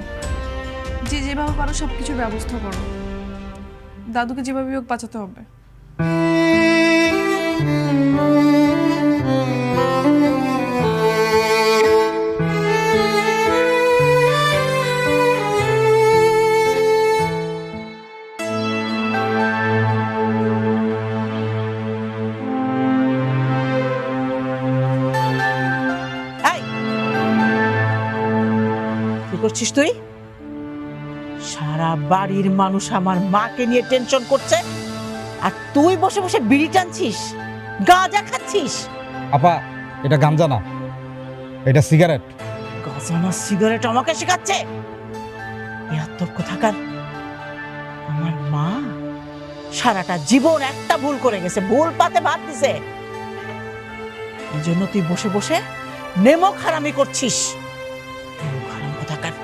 যে যেভাবে পারো সব কিছুর ব্যবস্থা করো। দাদুকে যেভাবে হোক বাঁচাতে হবে। কি করছিস তুই? সারা বাড়ির মানুষ আমার মাকে নিয়ে টেনশন করছে, আর তুই বসে বসে বিড়ি টানছিস, গাঁজা খাচ্ছিস। আপা এটা গাঞ্জা না, এটা সিগারেট। গাঁজা না সিগারেট আমাকে শেখাচ্ছে? এত কোথাকার! আমার মা সারাটা জীবন একটা ভুল করে গেছে, ভুল পাতে ভাত দিছে। এই জন্য তুই বসে বসে নেমক হারামি করছিস। হারাম কোথাকার!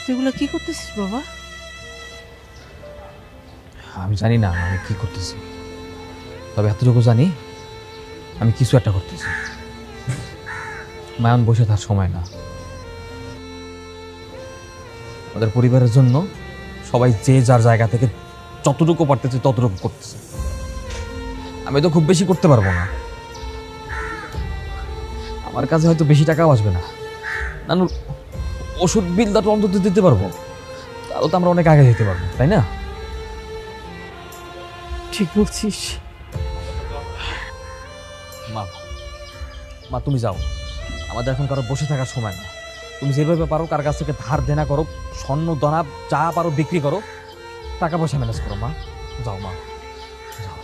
তুই এগুলো কি করতেছিস বাবা? আমি জানি না আমি কি করতেছি, তবে এতটুকু জানি আমি কিছু একটা করতেছি। মায়ান বসে থাকার সময় না। আমাদের পরিবারের জন্য সবাই যে যার জায়গা থেকে যতটুকু পারতেছে ততটুকু করতেছে। আমি তো খুব বেশি করতে পারবো না, আমার কাছে হয়তো বেশি টাকাও আসবে না। নানুর ওষুধ বিলটা তো অন্তত দিতে পারবো, তাহলে তো আমরা অনেক আগে যেতে পারবো, তাই না? ঠিক বলছিস। মা মা তুমি যাও, আমাদের এখন কারো বসে থাকার সময় না। তুমি যেভাবে পারো কার কাছ থেকে ধার দেনা করো, স্বর্ণ দানা যা পারো বিক্রি করো, টাকা পয়সা ম্যানেজ করো। মা যাও, মা যাও।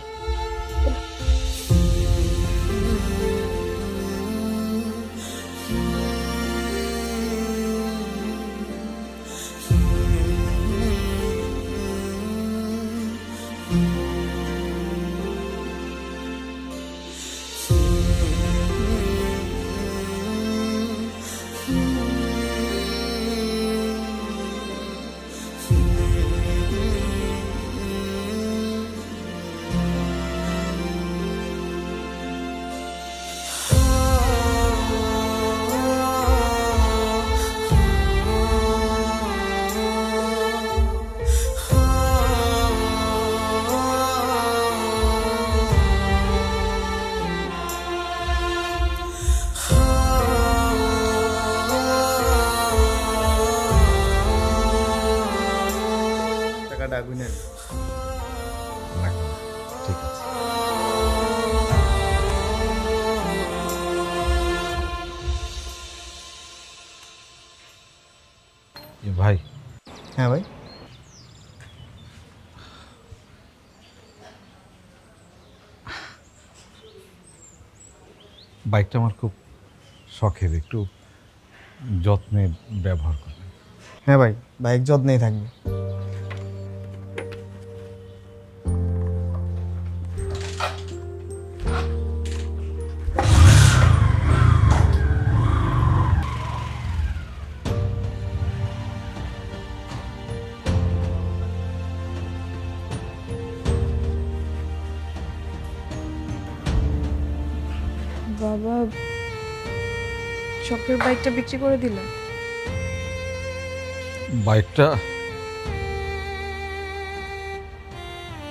টাকাটা আগুনের ঠিক আছে। ভাই। হ্যাঁ ভাই। বাইকটা আমার খুব শখের, একটু যত্নে ব্যবহার করবেন। হ্যাঁ ভাই, বাইক যত্নেই থাকবে। বাবা শখের বাইকটা বিক্রি করে দিলেন? বাইকটা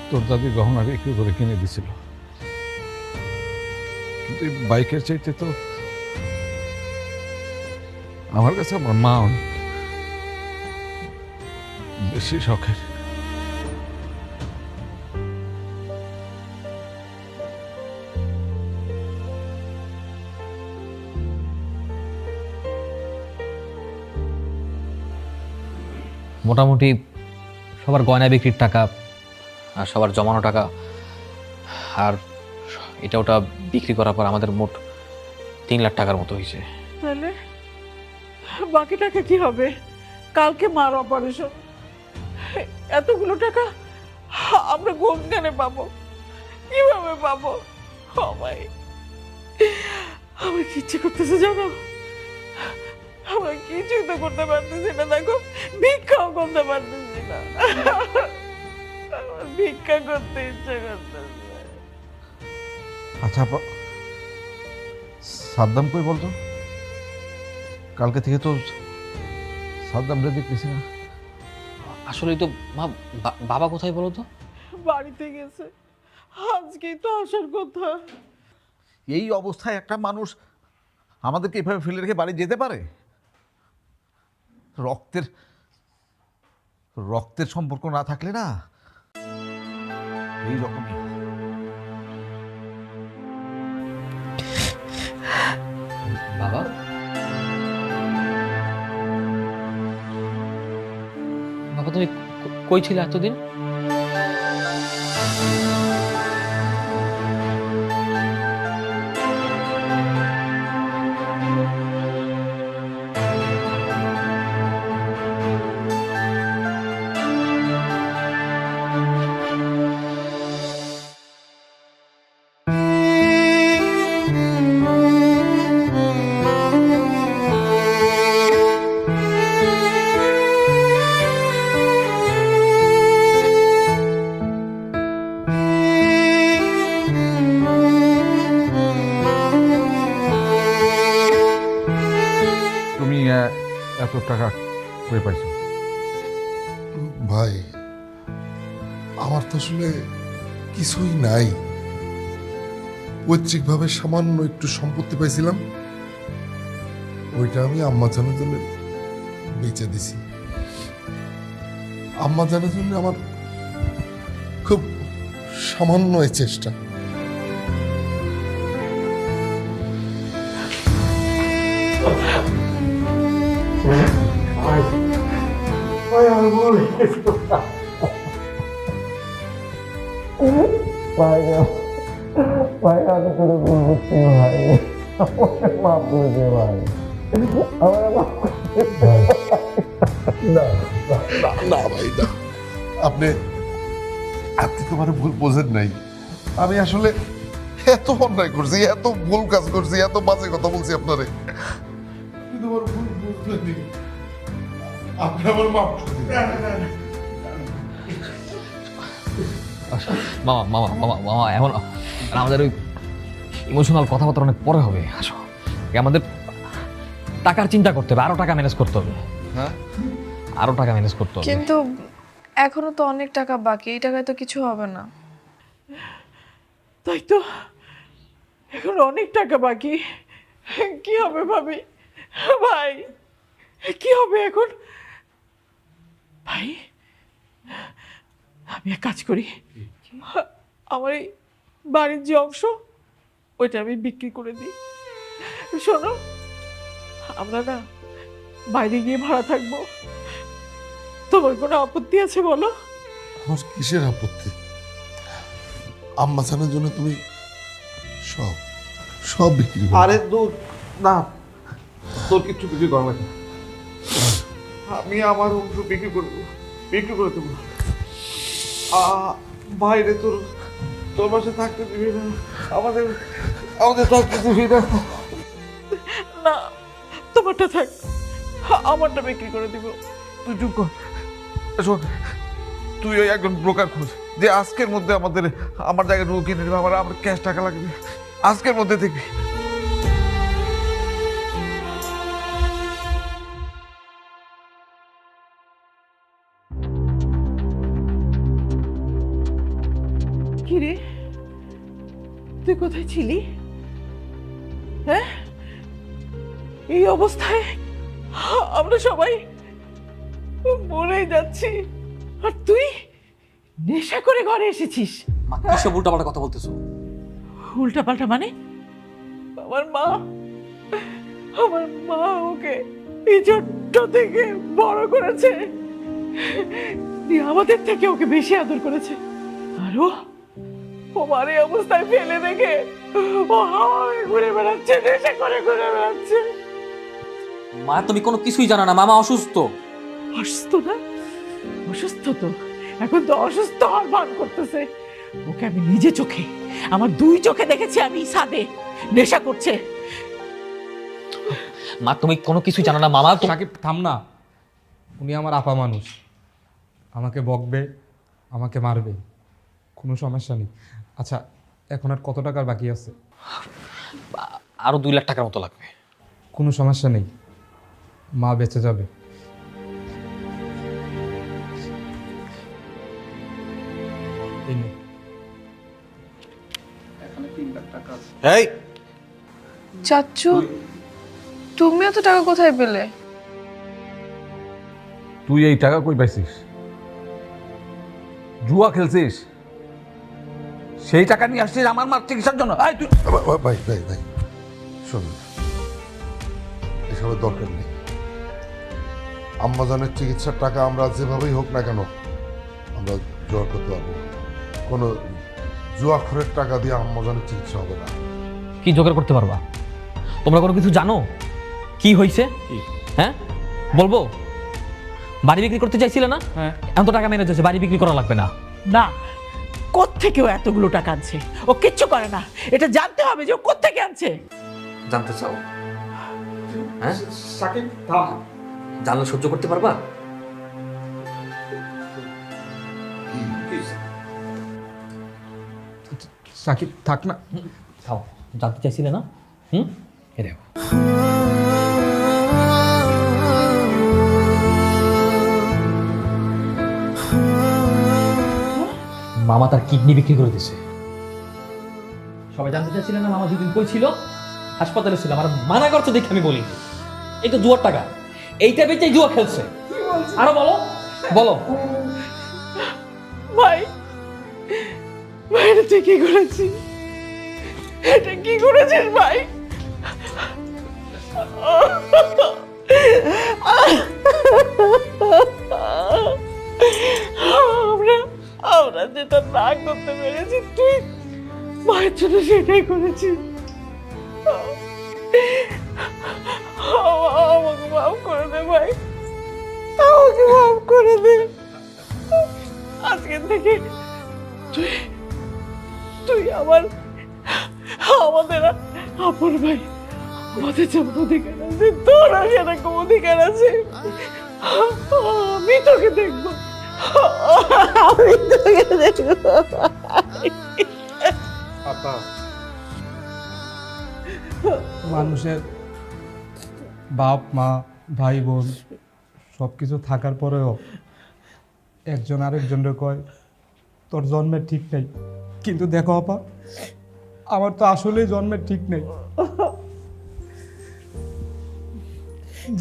তোর দাদি গহনা বিক্রি করে কিনে দিছিল, কিন্তু এই বাইকের চাইতে তো আমার কাছে আমার মা অনেক বেশি শখের। মোটামুটি সবার গয়না বিক্রির টাকা আর সবার জমানো টাকা আর এটা ওটা বিক্রি করার পর আমাদের মোট 3 লাখ টাকার মতো হয়েছে। তাহলে বাকি টাকা কি হবে? কালকে মার অপারেশন, এতগুলো টাকা আমরা কোনখানে পাবো, কিভাবে পাবো? ভাই আমার কি ইচ্ছে করতেছে জানো? আমরা কিছুই তো করতে পারতেছি না, দেখো ভিক্ষাও করতে পারতেছি না। আমার ভিক্ষা করতে ইচ্ছে করতেছে। আচ্ছা সাদ্দাম কই বলতো? কালকে থেকে তো সাদ্দামরে দেখতেছি না। আসলেই তো মা, বাবা কোথায় বলো তো? বাড়িতে গেছে, আজকেই তো আসার কথা। এই অবস্থায় একটা মানুষ আমাদেরকে এভাবে ফেলে রেখে বাড়ি যেতে পারে? রক্তের সম্পর্ক না থাকলে না এই রকমই। বাবা বাবা তুমি কই ছিলে এতদিন? এত টাকা কই পাইছো? ভাই আমার তো আসলে কিছুই নাই, পৈতৃকভাবে সামান্য একটু সম্পত্তি পাইছিলাম, ওইটা আমি আম্মা জানের জন্য বেচে দিছি। আম্মা জানের জন্য আমার খুব সামান্য এই চেষ্টা। না ভাই না, আপনি তোমার ভুল বোঝেন নাই। আমি আসলে এত অন্যায় করছি, এত ভুল কাজ করছি, এত বাজে কথা বলছি আপনারে, আপনি তোমার ভুল বুঝলেন। আপনি আমার মাফ করে দিন। মামা মামা মামা মামা এখন আমাদের ওই ইমোশনাল কথাবার্তা অনেক পরে হবে। আসো আমাদের টাকার চিন্তা করতে হবে, আরো টাকা ম্যানেজ করতে হবে। হ্যাঁ, আরো টাকা ম্যানেজ করতে হবে। কিন্তু এখনো তো অনেক টাকা বাকি, এই টাকায় তো কিছু হবে না। তাই তো, এখন অনেক টাকা বাকি। কি হবে ভাবি? ভাই কি হবে এখন? ভাই আমি এক কাজ করি, আমার এই বাড়ির যে অংশ ওইটা আমি বিক্রি করে দিই। শোনো, আমরা না বাইরে গিয়ে ভাড়া থাকবো, তোমার কোনো আপত্তি আছে বলো? আমার কিসের আপত্তি? আম্মা জানার জন্য তুমি সব সব বিক্রি করো। আরে দূর না, তোর কিচ্ছু বিক্রি করা লাগে না। আমি আমার অংশ বিক্রি করে দেবো। বাইরে তোর পাশে থাকতে দিবি না, আমাদের থাকতে দিবি না। না, তোমারটা থাক, আমারটা বিক্রি করে দিব। তুই চুপ কর। শোন, তুই ওই একজন ব্রোকার খোঁজ যে আজকের মধ্যে আমার জায়গায় রু কিনে নেবে, আমার ক্যাশ টাকা লাগবে, আজকের মধ্যে দেখবি। কিরে, তুই কোথায় ছিলি? হ্যাঁ, এই অবস্থায় আমরা সবাই মরেই যাচ্ছি, আর তুই নেশা করে ঘরে এসেছিস। কিসব উল্টাপাল্টা কথা বলতেছো? উল্টাপাল্টা মানে? আমার মা ওকে এই ছোট্ট থেকে বড় করেছে, আমাদের থেকে ওকে বেশি আদর করেছে, আর ও আমার এই অবস্থায় ফেলে দেখে ও হাওয়ায় ঘুরে বেড়াচ্ছে, নেশা করে ঘুরে বেড়াচ্ছে। মা তুমি কোনো কিছুই জানো না, মামা অসুস্থ। অসুস্থ না? অসুস্থ তো, এখন তো অসুস্থ হওয়ার ভান করতেছে। ওকে আমি নিজে চোখে, আমার দুই চোখে দেখেছি আমি ছাদে নেশা করছে। মা তুমি কোনো কিছুই জানো না মামা। সাকিব থাম না, উনি আমার আপা মানুষ, আমাকে বকবে, আমাকে মারবে, কোনো সমস্যা নেই। আচ্ছা, এখন আর কত টাকার বাকি আছে? আরো 2 লাখ টাকার মতো লাগবে। কোনো সমস্যা নেই, মা বেঁচে যাবে। এই চাচ্চু, তুমি এত টাকা কোথায় পেলে? তুই এই টাকা কই পাইছিস? জুয়া খেলছিস? সেই টাকা নিয়ে আসছিস আমার মার চিকিৎসার জন্য? ভাই ভাই ভাই শোনুন, এসবের দরকার নেই। আম্মাজানের চিকিৎসার টাকা আমরা যেভাবেই হোক না কেন আমরা জোগাড় করতে পারবো। কোনো জুয়াখোরের টাকা দিয়ে আম্মাজানের চিকিৎসা হবে না। কি জোগাড় করতে পারবা? তোমরা কোনো কিছু জানো? কি হয়েছে? হ্যাঁ বলবো? বাড়ি বিক্রি করতে চাইছিলে না? হ্যাঁ, এখন তো টাকা ম্যানেজ হয়েছে, বাড়ি বিক্রি করা লাগবে না। না, কোত্থেকে ও এতগুলো টাকা আনছে? ও কিচ্ছু করে না, এটা জানতে হবে যে ও কোত্থেকে আনছে। জানতে চাও? হ্যাঁ সাকিব থাম। জানলে সহ্য করতে পারবা? সাকিব থাক না, খাও। জানতে চাইছিলে না? এ দেখো। মামা তার কিডনি বিক্রি করে দিছে। সবাই জানতে চাচ্ছিলেন না মামা দুদিন কই ছিল? হাসপাতালে ছিল। আমার মানা করছে দেখে আমি বলি, এই তো জুয়ার টাকা, এইটা বেচে জুয়া খেলছে। আরো বলো বলো। ভাই ভাই, এটা তুই কি করেছিস? এটা কি করেছিস ভাই? আমরা যেটা না করতে পেরেছি তুই মায়ের জন্য সেটাই করেছিস। আমাকে মাফ করে দে ভাই, আমাকে মাফ করে দে। আজকে থেকে তুই তুই আমাদের আপন ভাই। আমাদের যেমন অধিকার আছে তোর সেরকম অধিকার আছে। আমি তোকে দেখবো, আমি তোকে দেখবো। আপা, মানুষের বাপ মা ভাই বোন সব কিছু থাকার পরেও একজন আরেকজনের কয় তোর জন্মের ঠিক নেই। কিন্তু দেখো আপা, আমার তো আসলেই জন্মের ঠিক নেই।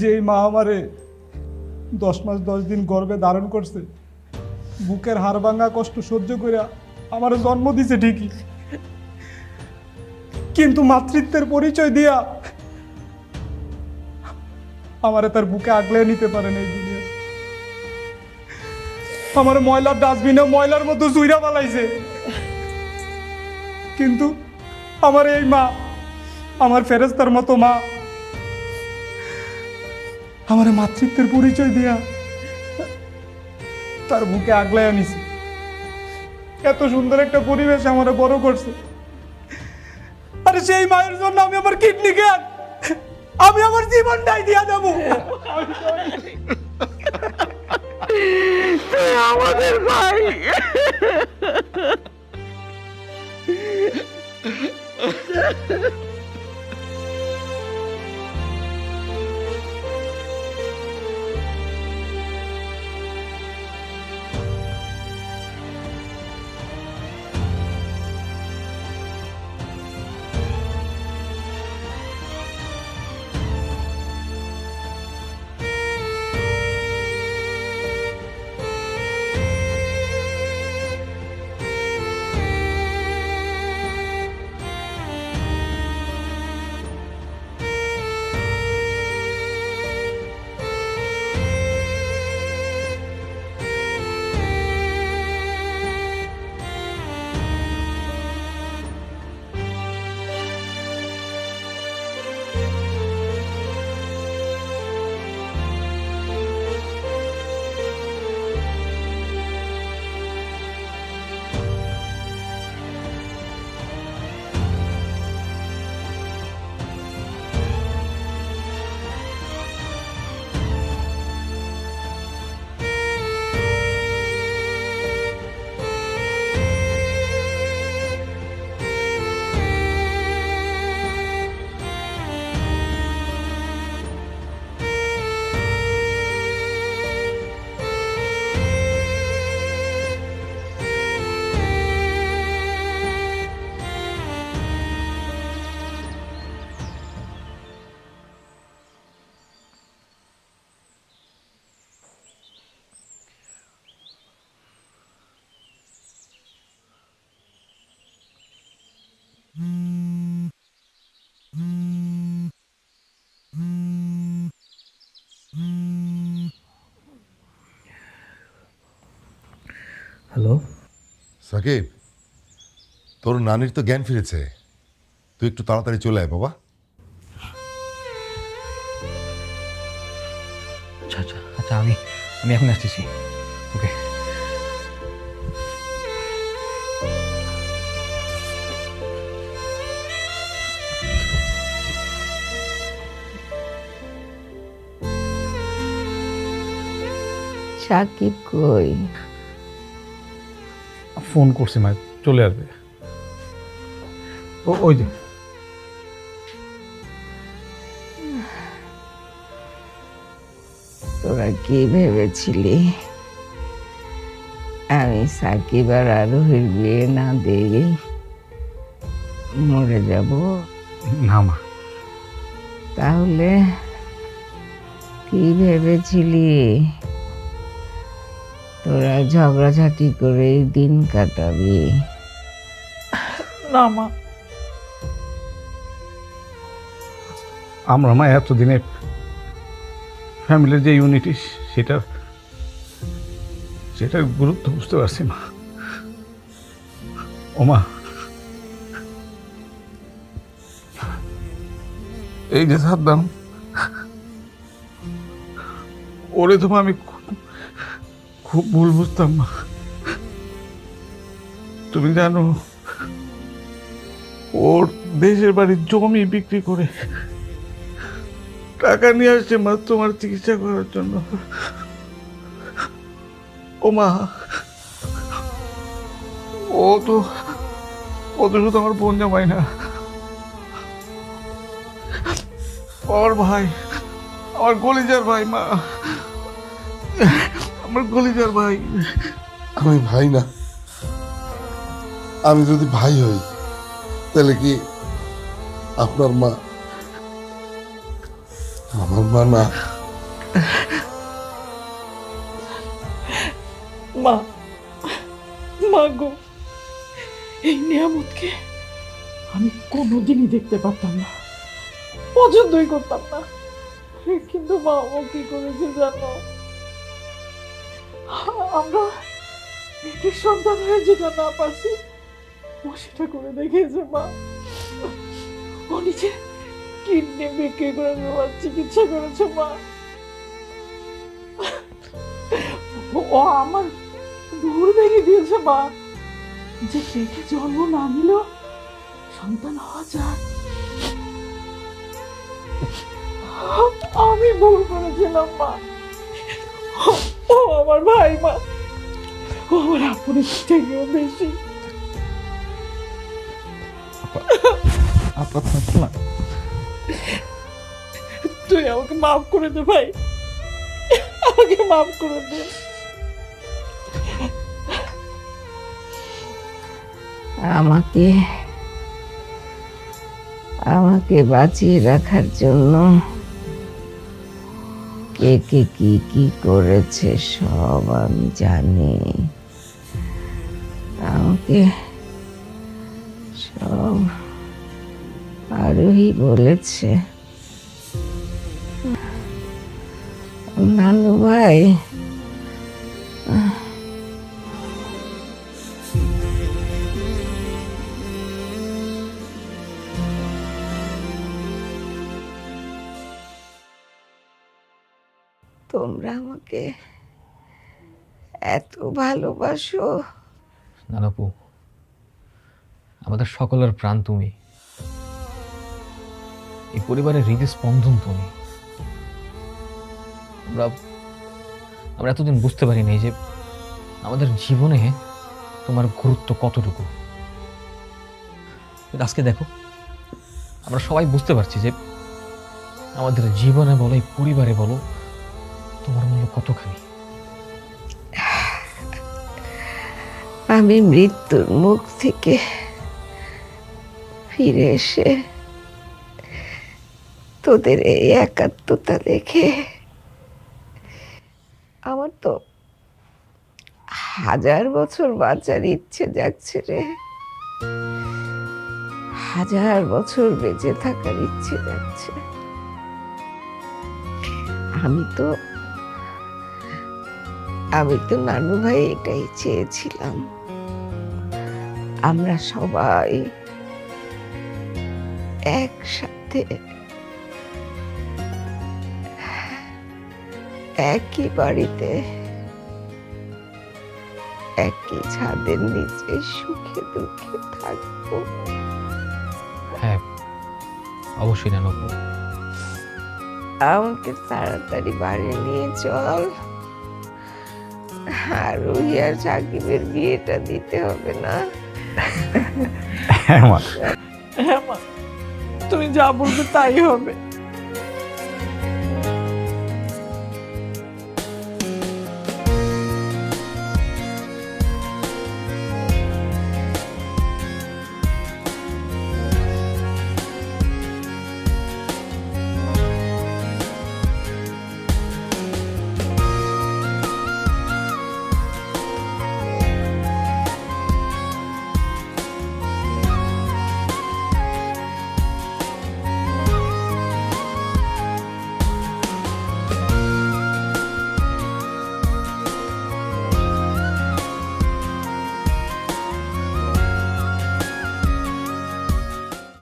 যেই মা আমারে 10 মাস 10 দিন গর্ভে ধারণ করছে, বুকের হাড় ভাঙা কষ্ট সহ্য করে আমার জন্ম দিছে ঠিকই, কিন্তু মাতৃত্বের পরিচয় দিয়া আমারে তার বুকে আগলে নিতে পারে না এই দুনিয়া। আমার ময়লার ডাস্টবিনে ময়লার মতো চুইরা পালাইছে, কিন্তু আমার এই মা, আমার ফেরেশতার মতো মা, আমার মাতৃত্বের পরিচয় দিয়া তার বুকে আগলায় আনিছে। এত সুন্দর একটা পরিবেশ আমার বড় করছে। আরে সেই মায়ের জন্য আমি আমার কিডনি জ্ঞান, আমি আমার জীবনটাই দিয়া দেবো। আমাদের ভাই। হ্যালো সাকিব, তোর নানির তো জ্ঞান ফিরেছে, তুই একটু তাড়াতাড়ি চলে আয় বাবা। আচ্ছা আচ্ছা আচ্ছা, আমি এখন আসতেছি। ওকে। সাকিব কই? ফোন করছি মা, চলে আসবে। ওই যে তোরা কি ভেবেছিলি আমি সাকিব আর আরোহীর বিয়ে না দিয়ে মরে যাব? না মা, তাহলে কি ভেবেছিলি তোরা ঝগড়াঝাটি করে দিন কাটাবি? না মা, আমরা মা এতদিনে ফ্যামিলির যে ইউনিটি সেটার গুরুত্ব বুঝতে পারছি মা। ও মা, এই যে সাদ্দাম, ওরে তো আমি খুব ভুল বুঝতাম মা। তুমি জানো ওর দেশের বাড়ির জমি বিক্রি করে টাকা নিয়ে আসছে মা তোমার চিকিৎসা করার জন্য। ও মা, ও তো শুধু আমার বোন জামাই না, আমার ভাই, আমার কলিজার ভাই মা, আমার কলিজার ভাই। আমি ভাই না, আমি যদি ভাই হই তাহলে কি আপনার মা আমার মা না? মা, মা গো, এই নিয়ামতকে আমি কোনোদিনই দেখতে পারতাম না, পছন্দই করতাম না, কিন্তু মা ও কি করেছে জানো? আমরা মেয়েটির সন্তান হয়ে যেটা না পারছি ও সেটা করে দেখিয়েছে মা। ও নিজে কিডনি বিক্রি করে তোমার চিকিৎসা করেছে মা। ও আমার দূর ভেঙে দিয়েছে মা, যে পেটে জন্ম না নিলেও সন্তান হওয়া যায়। আমি ভুল করেছিলাম মা। ও আমার ভাই মা, ও আমার আপনের থেকেও বেশি। তুই আমাকে মাফ করে দে ভাই, আমাকে মাফ করে দে। আমাকে বাঁচিয়ে রাখার জন্য কে কে কি করেছে সব আমি জানি। আমাকে সব আরোহী বলেছে। নানু ভাই, তোমরা আমাকে এত ভালোবাসো? নানাপু, আমাদের সকলের প্রাণ তুমি, এই পরিবারের হৃদস্পন্দন তুমি। আমরা এতদিন বুঝতে পারি নাই যে আমাদের জীবনে তোমার গুরুত্ব কতটুকু। আজকে দেখো, আমরা সবাই বুঝতে পারছি যে আমাদের জীবনে বলো, এই পরিবারে বলো, তোমার মূল্য কতখানি। আমি মৃত্যুর মুখ থেকে ফিরে এসে তোদের এই একাত্মতা দেখে আমার তো 1000 বছর বাঁচার ইচ্ছে যাচ্ছে রে। 1000 বছর বেঁচে থাকার ইচ্ছে যাচ্ছে। আমি তো নানু ভাই এটাই চেয়েছিলাম, আমরা সবাই একসাথে একই বাড়িতে একই ছাদের নিচে সুখে দুঃখে থাকবো। হ্যাঁ, অবশ্যই নানু। আমাকে তাড়াতাড়ি বাড়ি নিয়ে চল, আর আর সাকিবের বিয়েটা দিতে হবে না? হ্যাঁ মা, তুমি যা বলবে তাই হবে।